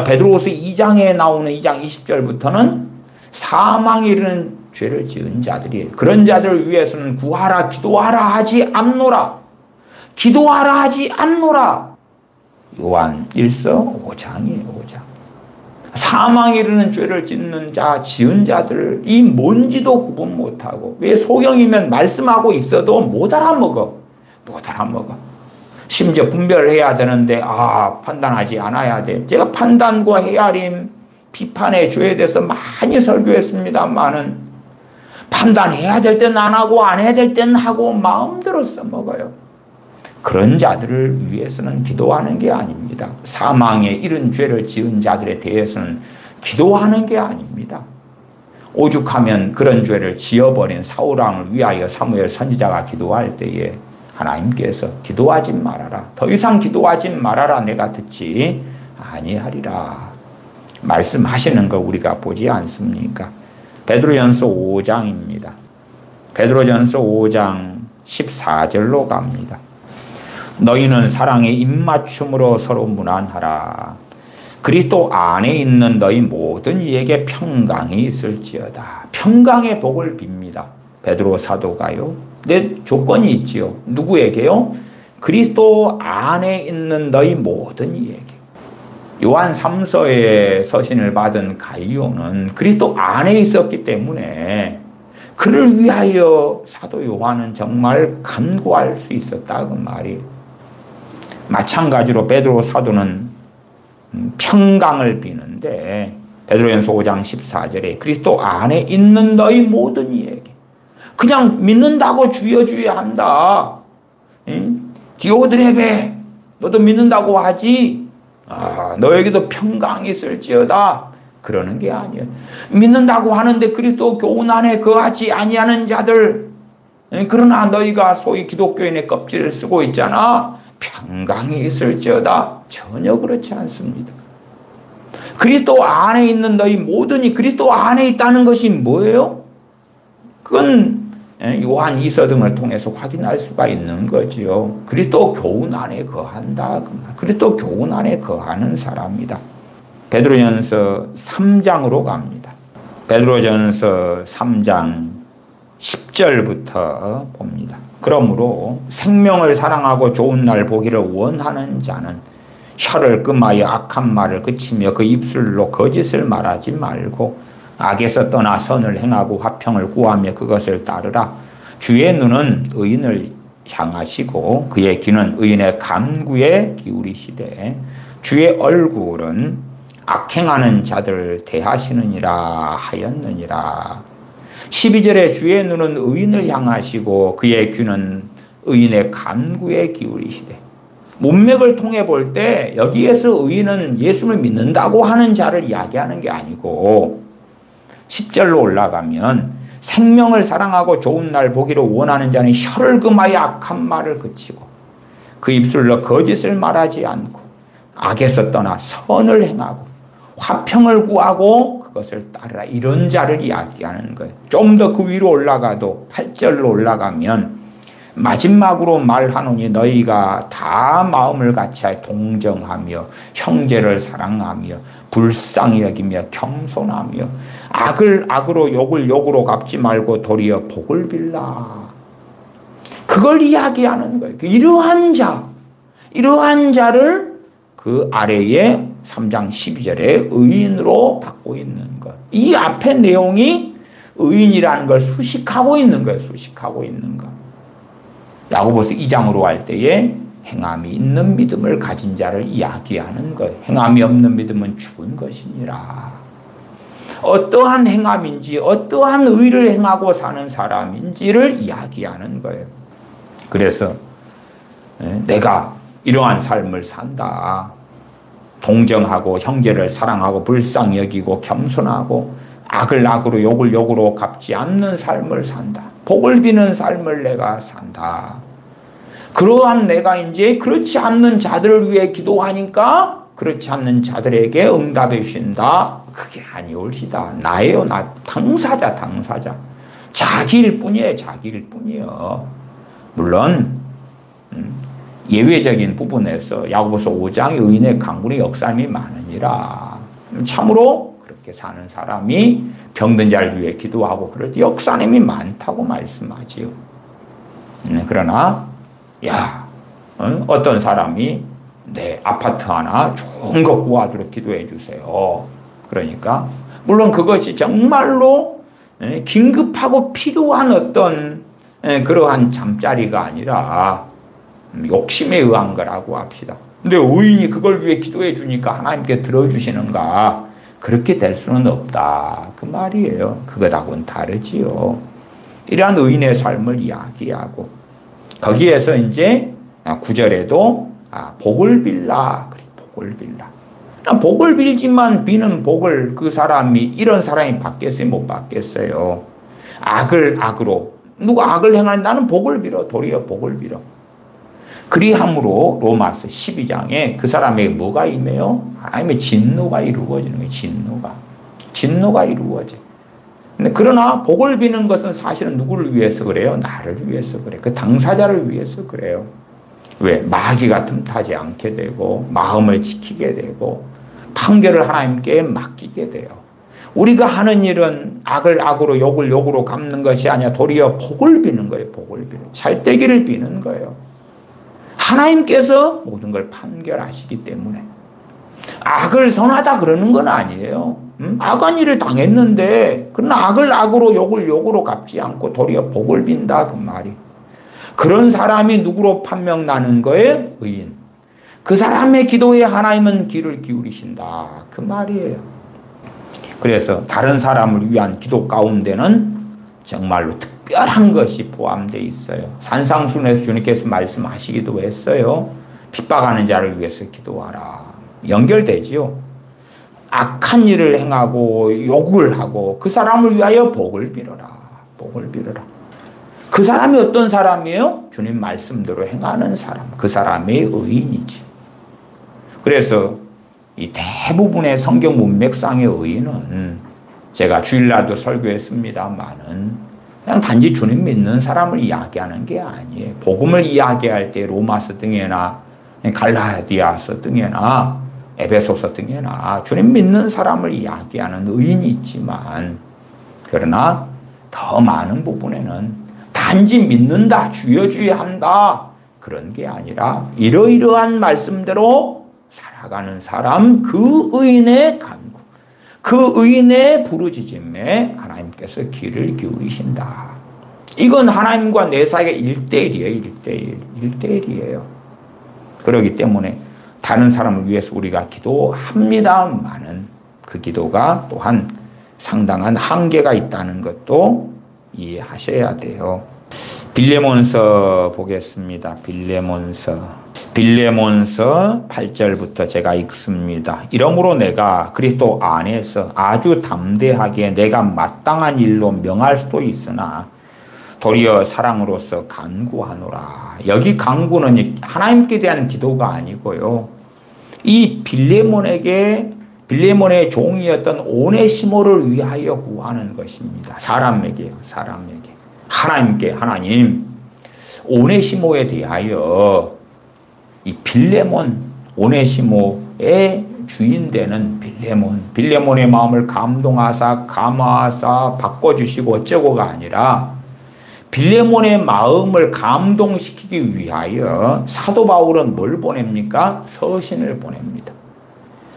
베드로후서 2장에 나오는 2장 20절부터는 사망에 이르는 죄를 지은 자들이 그런 자들을 위해서는 구하라 기도하라 하지 않노라. 기도하라 하지 않노라. 요한 1서 5장이에요. 5장. 사망에 이르는 죄를 짓는 자, 지은 자들을 뭔지도 구분 못하고 왜 소경이면 말씀하고 있어도 못 알아먹어. 못 알아먹어. 심지어 분별을 해야 되는데 판단하지 않아야 돼. 제가 판단과 헤아림, 비판의 죄에 대해서 많이 설교했습니다만은 판단해야 될 때는 안 하고 안 해야 될 때는 하고 마음대로 써먹어요. 그런 자들을 위해서는 기도하는 게 아닙니다. 사망에 이른 죄를 지은 자들에 대해서는 기도하는 게 아닙니다. 오죽하면 그런 죄를 지어버린 사울왕을 위하여 사무엘 선지자가 기도할 때에 하나님께서 기도하지 말아라. 더 이상 기도하지 말아라. 내가 듣지 아니하리라. 말씀하시는 거 우리가 보지 않습니까? 베드로전서 5장입니다. 베드로전서 5장 14절로 갑니다. 너희는 사랑의 입맞춤으로 서로 무난하라. 그리스도 안에 있는 너희 모든 이에게 평강이 있을지어다. 평강의 복을 빕니다. 베드로 사도가요. 근데 조건이 있지요. 누구에게요? 그리스도 안에 있는 너희 모든 이에게. 요한 3서에 서신을 받은 가이오는 그리스도 안에 있었기 때문에 그를 위하여 사도 요한은 정말 간구할 수 있었다 그 말이에요. 마찬가지로 베드로 사도는 평강을 비는데 베드로전서 5장 14절에 그리스도 안에 있는 너희 모든 이에게 그냥 믿는다고 주여 한다. 디오드레베 너도 믿는다고 하지. 너에게도 평강이 있을지어다. 그러는 게 아니에요. 믿는다고 하는데 그리스도 교훈 안에 거하지 아니하는 자들, 그러나 너희가 소위 기독교인의 껍질을 쓰고 있잖아. 평강이 있을지어다. 전혀 그렇지 않습니다. 그리스도 안에 있는 너희 모든이 그리스도 안에 있다는 것이 뭐예요? 그건 요한 2서 등을 통해서 확인할 수가 있는 거지요. 그리스도 교훈 안에 거한다. 그리스도 교훈 안에 거하는 사람이다. 베드로전서 3장으로 갑니다. 베드로전서 3장 10절부터 봅니다. 그러므로 생명을 사랑하고 좋은 날 보기를 원하는 자는 혀를 금하여 악한 말을 그치며 그 입술로 거짓을 말하지 말고 악에서 떠나 선을 행하고 화평을 구하며 그것을 따르라. 주의 눈은 의인을 향하시고 그의 귀는 의인의 간구에 기울이시되 주의 얼굴은 악행하는 자들을 대하시느니라 하였느니라. 12절에 주의 눈은 의인을 향하시고 그의 귀는 의인의 간구에 기울이시되. 문맥을 통해 볼 때 여기에서 의인은 예수를 믿는다고 하는 자를 이야기하는 게 아니고 10절로 올라가면 생명을 사랑하고 좋은 날 보기를 원하는 자는 혀를 금하여 악한 말을 그치고 그 입술로 거짓을 말하지 않고 악에서 떠나 선을 행하고 화평을 구하고 그것을 따르라. 이런 자를 이야기하는 거예요. 좀 더 그 위로 올라가도 8절로 올라가면 마지막으로 말하노니 너희가 다 마음을 같이하여 동정하며 형제를 사랑하며 불쌍히 여기며 겸손하며 악을 악으로 욕을 욕으로 갚지 말고 도리어 복을 빌라. 그걸 이야기하는 거예요. 이러한 자를 그 아래에 3장 12절에 의인으로 받고 있는 것. 이 앞에 내용이 의인이라는 걸 수식하고 있는 거예요. 수식하고 있는 것. 야고보서 2장으로 할 때에 행함이 있는 믿음을 가진 자를 이야기하는 거예요. 행함이 없는 믿음은 죽은 것이니라. 어떠한 행함인지 어떠한 의를 행하고 사는 사람인지를 이야기하는 거예요. 그래서 내가 이러한 삶을 산다. 동정하고 형제를 사랑하고 불쌍히 여기고 겸손하고 악을 악으로 욕을 욕으로 갚지 않는 삶을 산다. 복을 비는 삶을 내가 산다. 그러한 내가 이제 그렇지 않는 자들을 위해 기도하니까 그렇지 않는 자들에게 응답해 주신다. 그게 아니올시다. 나예요. 나 당사자. 자기일 뿐이에요. 자기일 뿐이요. 물론 예외적인 부분에서 야고보서 5장의 의인의 강군의 역사님이 많으니라. 참으로 그렇게 사는 사람이 병든 자를 위해 기도하고 그럴 때 역사님이 많다고 말씀하지요. 그러나 어떤 사람이 내 아파트 하나 좋은 거 구하도록 기도해 주세요. 그러니까 물론 그것이 정말로 긴급하고 필요한 어떤 그러한 잠자리가 아니라 욕심에 의한 거라고 합시다. 근데 의인이 그걸 위해 기도해 주니까 하나님께 들어주시는가? 그렇게 될 수는 없다. 그 말이에요. 그것하고는 다르지요. 이러한 의인의 삶을 이야기하고 거기에서 이제 9절에도 복을 빌라. 복을 빌라. 복을 빌지만 비는 복을 그 사람이 이런 사람이 받겠어요? 못 받겠어요? 악을 악으로 누가 악을 행하는 나는 복을 빌어. 도리어 복을 빌어. 그리함으로 로마서 12장에 그 사람에게 뭐가 임해요? 하나님의 진노가 이루어지는 거예요. 진노가 이루어져. 근데 그러나 복을 비는 것은 사실은 누구를 위해서 그래요? 나를 위해서 그래. 그 당사자를 위해서 그래요. 왜? 마귀가 틈타지 않게 되고 마음을 지키게 되고 판결을 하나님께 맡기게 돼요. 우리가 하는 일은 악을 악으로 욕을 욕으로 갚는 것이 아니라 도리어 복을 비는 거예요. 복을 비는. 잘되기를 비는 거예요. 하나님께서 모든 걸 판결하시기 때문에 악을 선하다 그러는 건 아니에요. 악한 일을 당했는데 그러나 악을 악으로 욕을 욕으로 갚지 않고 도리어 복을 빈다 그 말이. 그런 사람이 누구로 판명나는 거예요? 의인. 그 사람의 기도에 하나님은 귀를 기울이신다 그 말이에요. 그래서 다른 사람을 위한 기도 가운데는 정말로 특별한 것이 포함되어 있어요. 산상순에서 주님께서 말씀하시기도 했어요. 핍박하는 자를 위해서 기도하라. 연결되지요. 악한 일을 행하고 욕을 하고 그 사람을 위하여 복을 빌어라. 복을 빌어라. 그 사람이 어떤 사람이에요? 주님 말씀대로 행하는 사람. 그 사람의 의인이지. 그래서 이 대부분의 성경 문맥상의 의인은 제가 주일날도 설교했습니다만은 그냥 단지 주님 믿는 사람을 이야기하는 게 아니에요. 복음을 이야기할 때 로마서 등에나 갈라디아서 등에나 에베소서 등에나 주님 믿는 사람을 이야기하는 의인이 있지만 그러나 더 많은 부분에는 단지 믿는다, 주여 주여 한다 그런 게 아니라 이러이러한 말씀대로 살아가는 사람 그 의인의 간구 그 의인의 부르짖음에 하나님께서 귀를 기울이신다. 이건 하나님과 내 사이가 1대1이에요. 1대1이에요. 그렇기 때문에 다른 사람을 위해서 우리가 기도합니다만은 그 기도가 또한 상당한 한계가 있다는 것도 이해하셔야 돼요. 빌레몬서 보겠습니다. 빌레몬서 8절부터 제가 읽습니다. 이러므로 내가 그리스도 안에서 아주 담대하게 내가 마땅한 일로 명할 수도 있으나 도리어 사랑으로서 간구하노라. 여기 간구는 하나님께 대한 기도가 아니고요. 이 빌레몬의 종이었던 오네시모를 위하여 구하는 것입니다. 사람에게요. 하나님께 하나님 오네시모에 대하여 이 빌레몬 오네시모의 주인 되는 빌레몬의 마음을 감동하사 감화하사 바꿔주시고 어쩌고가 아니라 빌레몬의 마음을 감동시키기 위하여 사도 바울은 뭘 보냅니까? 서신을 보냅니다.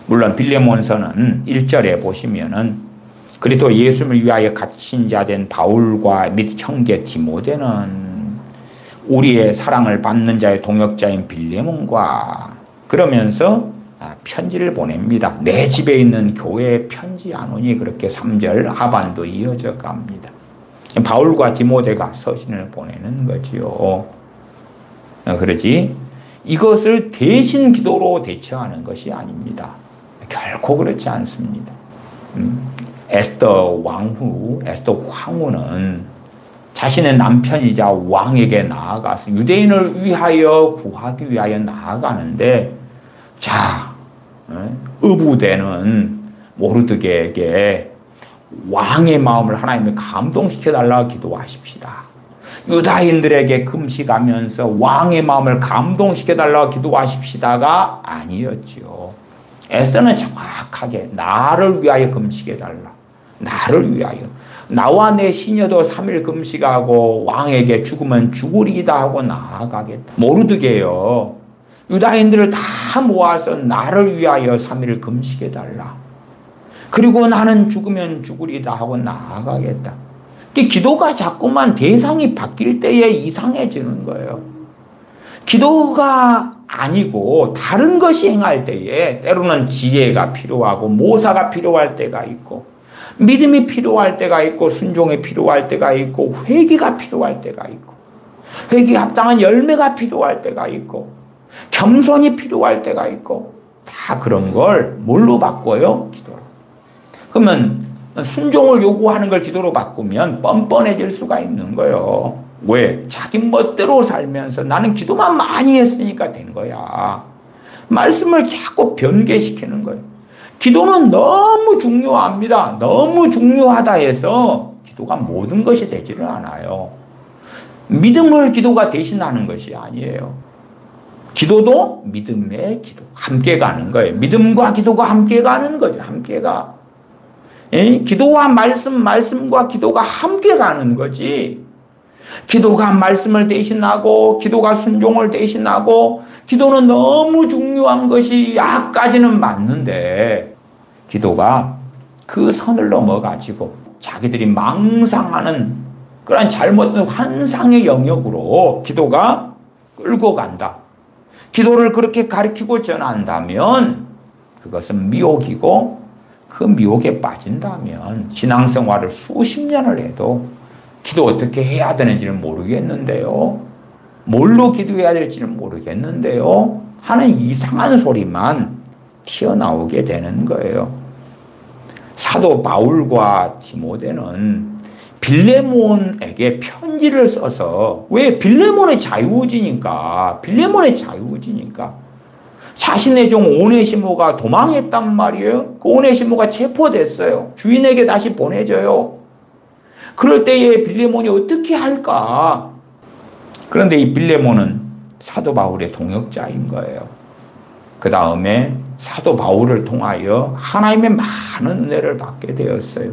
물론 빌레몬서는 1절에 보시면은 그리스도 예수님을 위하여 갇힌 자 된 바울과 및 형제 디모데는 우리의 사랑을 받는 자의 동역자인 빌레몬과 그러면서 편지를 보냅니다. 내 집에 있는 교회에 편지하노니 그렇게 3절 하반도 이어져 갑니다. 바울과 디모데가 서신을 보내는 거지요. 그러지 이것을 대신 기도로 대처하는 것이 아닙니다. 결코 그렇지 않습니다. 에스더 황후는 자신의 남편이자 왕에게 나아가서 유대인을 위하여 구하기 위하여 나아가는데 자 의부되는 모르드게에게 왕의 마음을 하나님을 감동시켜달라고 기도하십시다. 유다인들에게 금식하면서 왕의 마음을 감동시켜달라고 기도하십시다가 아니었지요. 에스더는 정확하게 나를 위하여 금식해달라. 나를 위하여. 나와 내 시녀도 3일 금식하고 왕에게 죽으면 죽으리이다 하고 나아가겠다. 모르드게요. 유다인들을 다 모아서 나를 위하여 3일 금식해달라. 그리고 나는 죽으면 죽으리다 하고 나아가겠다. 기도가 자꾸만 대상이 바뀔 때에 이상해지는 거예요. 기도가 아니고 다른 것이 행할 때에 때로는 지혜가 필요하고 모사가 필요할 때가 있고 믿음이 필요할 때가 있고 순종이 필요할 때가 있고 회개가 필요할 때가 있고 회개에 합당한 열매가 필요할 때가 있고 겸손이 필요할 때가 있고 다 그런 걸 뭘로 바꿔요? 기도로. 그러면 순종을 요구하는 걸 기도로 바꾸면 뻔뻔해질 수가 있는 거예요. 왜? 자기 멋대로 살면서 나는 기도만 많이 했으니까 된 거야. 말씀을 자꾸 변개시키는 거예요. 기도는 너무 중요합니다. 너무 중요하다 해서 기도가 모든 것이 되지는 않아요. 믿음을 기도가 대신하는 것이 아니에요. 기도도 믿음의 기도. 함께 가는 거예요. 믿음과 기도가 함께 가는 거죠. 함께 가. 기도와 말씀과 기도가 함께 가는 거지. 기도가 말씀을 대신하고 기도가 순종을 대신하고 기도는 너무 중요한 것이 약까지는 맞는데 기도가 그 선을 넘어가지고 자기들이 망상하는 그런 잘못된 환상의 영역으로 기도가 끌고 간다. 기도를 그렇게 가르치고 전한다면 그것은 미혹이고 그 미혹에 빠진다면 신앙생활을 수십 년을 해도 기도 어떻게 해야 되는지는 모르겠는데요. 뭘로 기도해야 될지는 모르겠는데요. 하는 이상한 소리만 튀어나오게 되는 거예요. 사도 바울과 디모데는 빌레몬에게 편지를 써서 왜? 빌레몬의 자유의지니까. 빌레몬의 자유의지니까. 자신의 종 오네시모가 도망했단 말이에요. 그 오네시모가 체포됐어요. 주인에게 다시 보내져요. 그럴 때에 빌레몬이 어떻게 할까? 그런데 이 빌레몬은 사도 바울의 동역자인 거예요. 그 다음에 사도 바울을 통하여 하나님의 많은 은혜를 받게 되었어요.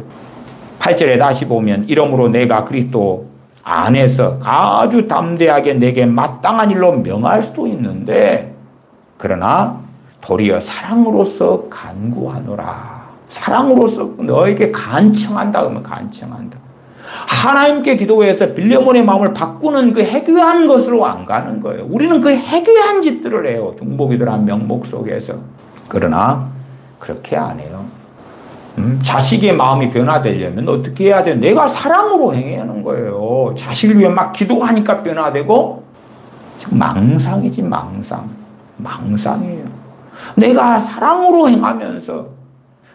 8절에 다시 보면 이러므로 내가 그리스도 안에서 아주 담대하게 내게 마땅한 일로 명할 수도 있는데 그러나 도리어 사랑으로서 간구하노라. 사랑으로서 너에게 간청한다 그러면 간청한다. 하나님께 기도해서 빌레몬의 마음을 바꾸는 그 해교한 것으로 안 가는 거예요. 우리는 그 해교한 짓들을 해요. 중보기도란 명목 속에서. 그러나 그렇게 안 해요. 자식의 마음이 변화되려면 어떻게 해야 돼요? 내가 사랑으로 행해야 하는 거예요. 자식을 위해 막 기도하니까 변화되고 망상이지 망상. 망상이에요. 내가 사랑으로 행하면서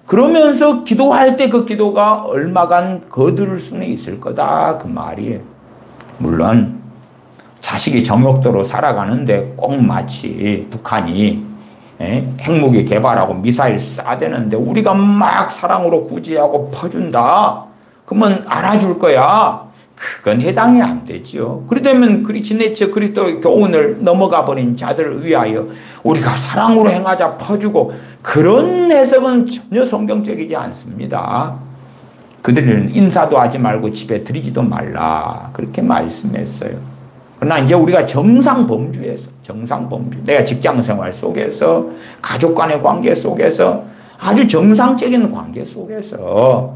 그러면서 기도할 때 그 기도가 얼마간 거두를 수는 있을 거다 그 말이에요. 물론 자식이 정욕도로 살아가는데 꼭 마치 북한이 핵무기 개발하고 미사일 쏴대는데 우리가 막 사랑으로 구제하고 퍼준다. 그러면 알아줄 거야. 그건 해당이 안 되죠. 그러다면 지내쳐 그리스도 교훈을 넘어가 버린 자들을 위하여 우리가 사랑으로 행하자 퍼주고 그런 해석은 전혀 성경적이지 않습니다. 그들은 인사도 하지 말고 집에 들이지도 말라 그렇게 말씀했어요. 그러나 이제 우리가 정상범주에서 내가 직장생활 속에서 가족 간의 관계 속에서 아주 정상적인 관계 속에서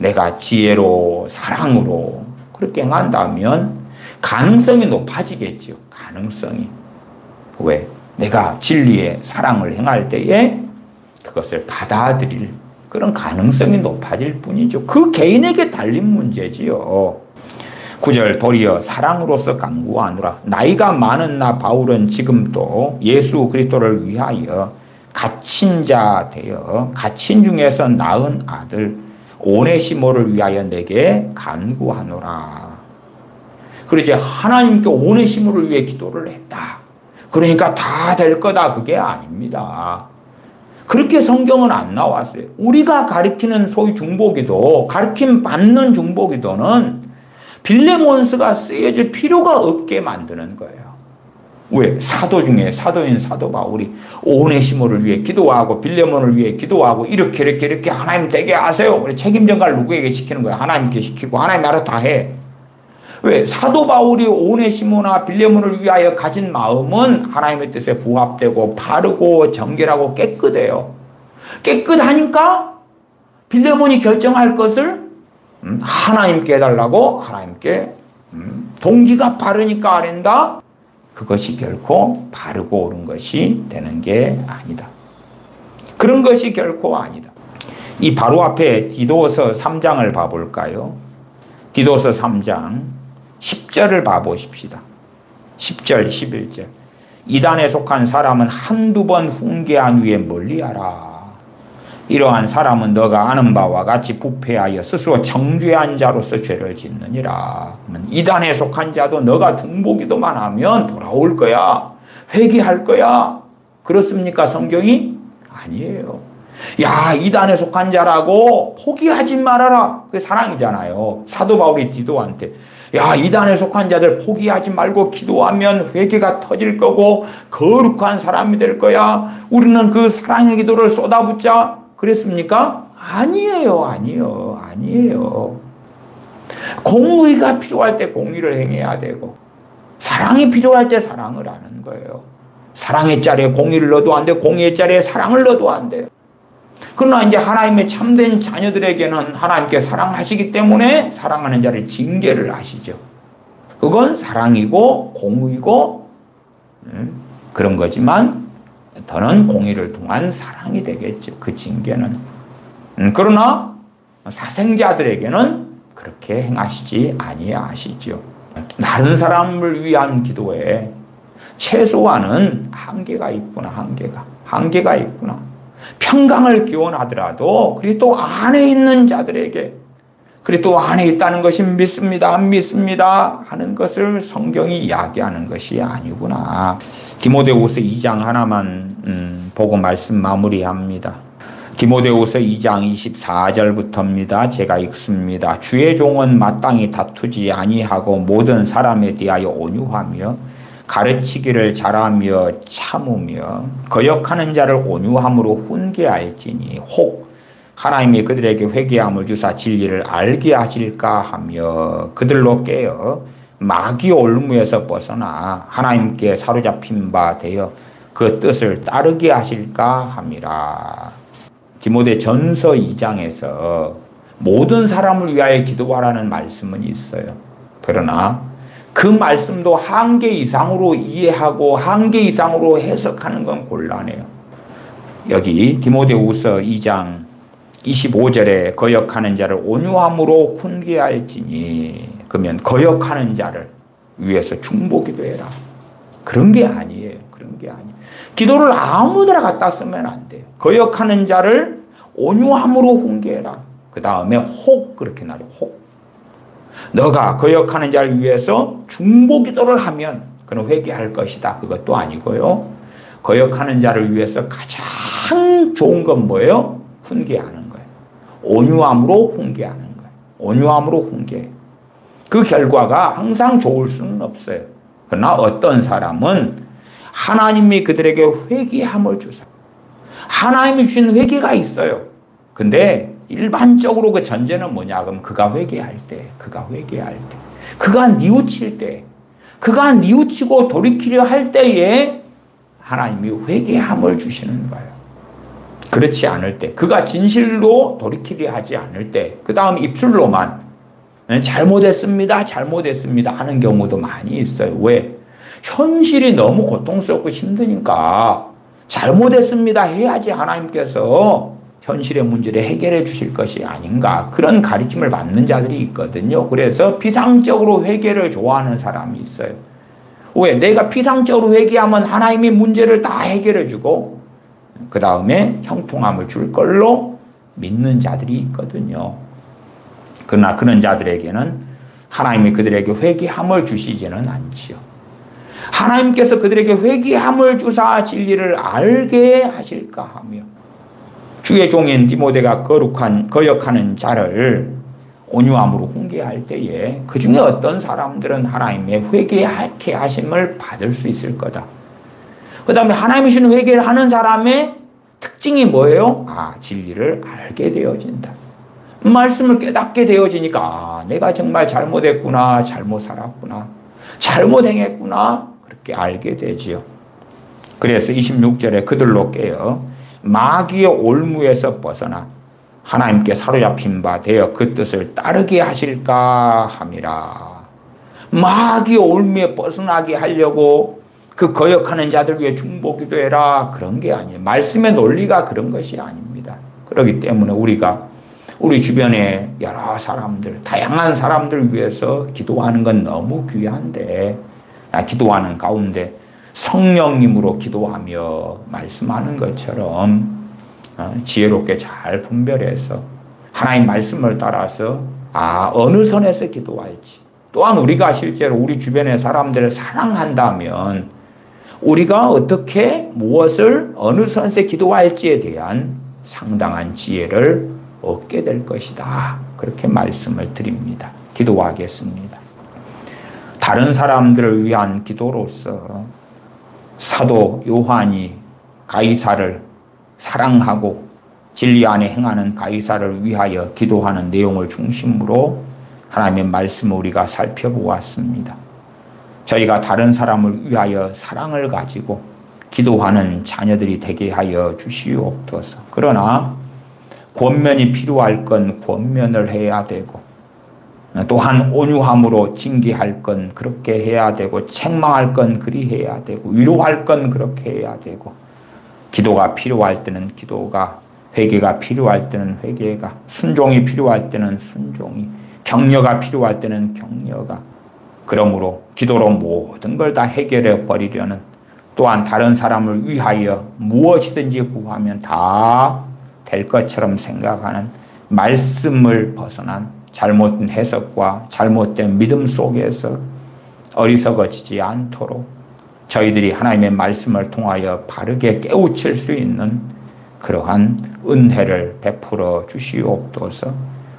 내가 지혜로 사랑으로 그렇게 행한다면 가능성이 높아지겠죠. 가능성이. 왜? 내가 진리의 사랑을 행할 때에 그것을 받아들일 그런 가능성이 높아질 뿐이죠. 그 개인에게 달린 문제지요. 9절 도리어 사랑으로서 간구하노라. 나이가 많은 나 바울은 지금도 예수 그리스도를 위하여 갇힌 자 되어 갇힌 중에서 낳은 아들 오네시모를 위하여 내게 간구하노라. 그리고 이제 하나님께 오네시모를 위해 기도를 했다. 그러니까 다 될 거다. 그게 아닙니다. 그렇게 성경은 안 나왔어요. 우리가 가르치는 소위 중보기도, 가르침 받는 중보기도는 빌레몬스가 쓰여질 필요가 없게 만드는 거예요. 왜? 사도 중에 사도인 사도 바울이 오네시모를 위해 기도하고 빌레몬을 위해 기도하고 이렇게 하나님 되게 하세요. 우리 책임 전가를 누구에게 시키는 거야? 하나님께 시키고 하나님 알아서 다 해. 왜? 사도 바울이 오네시모나 빌레몬을 위하여 가진 마음은 하나님의 뜻에 부합되고 바르고 정결하고 깨끗해요. 깨끗하니까 빌레몬이 결정할 것을 하나님께 해달라고 하나님께 동기가 바르니까 안 한다. 그것이 결코 바르고 옳은 것이 되는 게 아니다. 그런 것이 결코 아니다. 이 바로 앞에 디도서 3장을 봐볼까요? 디도서 3장 10절을 봐보십시다. 10절, 11절. 이단에 속한 사람은 한두 번 훈계한 후에 멀리하라. 이러한 사람은 너가 아는 바와 같이 부패하여 스스로 정죄한 자로서 죄를 짓느니라. 이단에 속한 자도 너가 중보기도만 하면 돌아올 거야. 회개할 거야. 그렇습니까, 성경이? 아니에요. 야, 이단에 속한 자라고 포기하지 말아라. 그게 사랑이잖아요. 사도 바울이 디도한테 야, 이단에 속한 자들 포기하지 말고 기도하면 회개가 터질 거고 거룩한 사람이 될 거야. 우리는 그 사랑의 기도를 쏟아붓자. 그랬습니까? 아니에요. 아니에요. 공의가 필요할 때 공의를 행해야 되고 사랑이 필요할 때 사랑을 하는 거예요. 사랑의 자리에 공의를 넣어도 안 돼. 공의의 자리에 사랑을 넣어도 안 돼요. 그러나 이제 하나님의 참된 자녀들에게는 하나님께 사랑하시기 때문에 사랑하는 자를 징계를 하시죠. 그건 사랑이고 공의고 그런 거지만 더는 공의를 통한 사랑이 되겠죠. 그 징계는. 그러나 사생자들에게는 그렇게 행하시지 아니하시죠. 다른 사람을 위한 기도에 최소한은 한계가 있구나. 한계가 있구나. 평강을 기원하더라도 그리스도 안에 있는 자들에게 그리스도 안에 있다는 것이 믿습니다, 안 믿습니다 하는 것을 성경이 이야기하는 것이 아니구나. 디모데후서 2장 하나만 보고 말씀 마무리합니다. 디모데후서 2장 24절부터입니다. 제가 읽습니다. 주의 종은 마땅히 다투지 아니하고 모든 사람에 대하여 온유하며 가르치기를 잘하며 참으며 거역하는 자를 온유함으로 훈계할지니 혹 하나님이 그들에게 회개함을 주사 진리를 알게 하실까 하며 그들로 깨어 마귀의 올무에서 벗어나 하나님께 사로잡힌 바 되어 그 뜻을 따르게 하실까 함이라. 디모데 전서 2장에서 모든 사람을 위하여 기도하라는 말씀은 있어요. 그러나 그 말씀도 한계 이상으로 이해하고 한계 이상으로 해석하는 건 곤란해요. 여기 디모데후서 2장 25절에 거역하는 자를 온유함으로 훈계할지니 그러면 거역하는 자를 위해서 중보기도해라. 그런 게 아니에요. 기도를 아무데나 갖다 쓰면 안 돼요. 거역하는 자를 온유함으로 훈계해라. 그 다음에 혹 그렇게 나요. 혹. 너가 거역하는 자를 위해서 중보기도를 하면 그는 회개할 것이다. 그것도 아니고요. 거역하는 자를 위해서 가장 좋은 건 뭐예요? 훈계하는 거예요. 온유함으로 훈계하는 거예요. 온유함으로 훈계. 그 결과가 항상 좋을 수는 없어요. 그러나 어떤 사람은 하나님이 그들에게 회개함을 주사. 하나님이 주신 회개가 있어요. 근데 일반적으로 그 전제는 뭐냐? 그럼 그가 회개할 때. 그가 뉘우칠 때. 그가 뉘우치고 돌이키려 할 때에 하나님이 회개함을 주시는 거예요. 그렇지 않을 때. 그가 진실로 돌이키려 하지 않을 때. 그 다음 입술로만 잘못했습니다 하는 경우도 많이 있어요. 왜? 현실이 너무 고통스럽고 힘드니까 잘못했습니다 해야지 하나님께서 현실의 문제를 해결해 주실 것이 아닌가. 그런 가르침을 받는 자들이 있거든요. 그래서 비상적으로 회개를 좋아하는 사람이 있어요. 왜? 내가 비상적으로 회개하면 하나님이 문제를 다 해결해 주고 그 다음에 형통함을 줄 걸로 믿는 자들이 있거든요. 그러나 그런 자들에게는 하나님이 그들에게 회개함을 주시지는 않지요. 하나님께서 그들에게 회개함을 주사 진리를 알게 하실까 하며 주의 종인 디모데가 거역하는 자를 온유함으로 훈계할 때에 그 중에 어떤 사람들은 하나님의 회개하게 하심을 받을 수 있을 거다. 그 다음에 하나님이 주신 회개를 하는 사람의 특징이 뭐예요? 진리를 알게 되어진다. 말씀을 깨닫게 되어지니까 내가 정말 잘못했구나, 잘못 살았구나, 잘못 행했구나 그렇게 알게 되지요. 그래서 26절에 그들로 깨어 마귀의 올무에서 벗어나 하나님께 사로잡힌 바 되어 그 뜻을 따르게 하실까 함이라. 마귀의 올무에 벗어나게 하려고 그 거역하는 자들 위해 중보 기도해라 그런 게 아니에요. 말씀의 논리가 그런 것이 아닙니다. 그렇기 때문에 우리가 우리 주변에 여러 사람들, 다양한 사람들 위해서 기도하는 건 너무 귀한데, 기도하는 가운데 성령님으로 기도하며 말씀하는 것처럼 지혜롭게 잘 분별해서 하나님 말씀을 따라서 어느 선에서 기도할지, 또한 우리가 실제로 우리 주변의 사람들을 사랑한다면 우리가 어떻게 무엇을 어느 선에서 기도할지에 대한 상당한 지혜를 얻게 될 것이다. 그렇게 말씀을 드립니다. 기도하겠습니다. 다른 사람들을 위한 기도로서 사도 요한이 가이사를 사랑하고 진리 안에 행하는 가이사를 위하여 기도하는 내용을 중심으로 하나님의 말씀을 우리가 살펴보았습니다. 저희가 다른 사람을 위하여 사랑을 가지고 기도하는 자녀들이 되게 하여 주시옵소서. 그러나 권면이 필요할 건 권면을 해야 되고, 또한 온유함으로 징계할 건 그렇게 해야 되고, 책망할 건 그리 해야 되고, 위로할 건 그렇게 해야 되고, 기도가 필요할 때는 기도가, 회개가 필요할 때는 회개가, 순종이 필요할 때는 순종이, 격려가 필요할 때는 격려가, 그러므로 기도로 모든 걸 다 해결해 버리려는, 또한 다른 사람을 위하여 무엇이든지 구하면 다 될 것처럼 생각하는 말씀을 벗어난 잘못된 해석과 잘못된 믿음 속에서 어리석어지지 않도록 저희들이 하나님의 말씀을 통하여 바르게 깨우칠 수 있는 그러한 은혜를 베풀어 주시옵소서.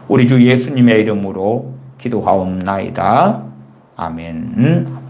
우리 주 예수님의 이름으로 기도하옵나이다. 아멘.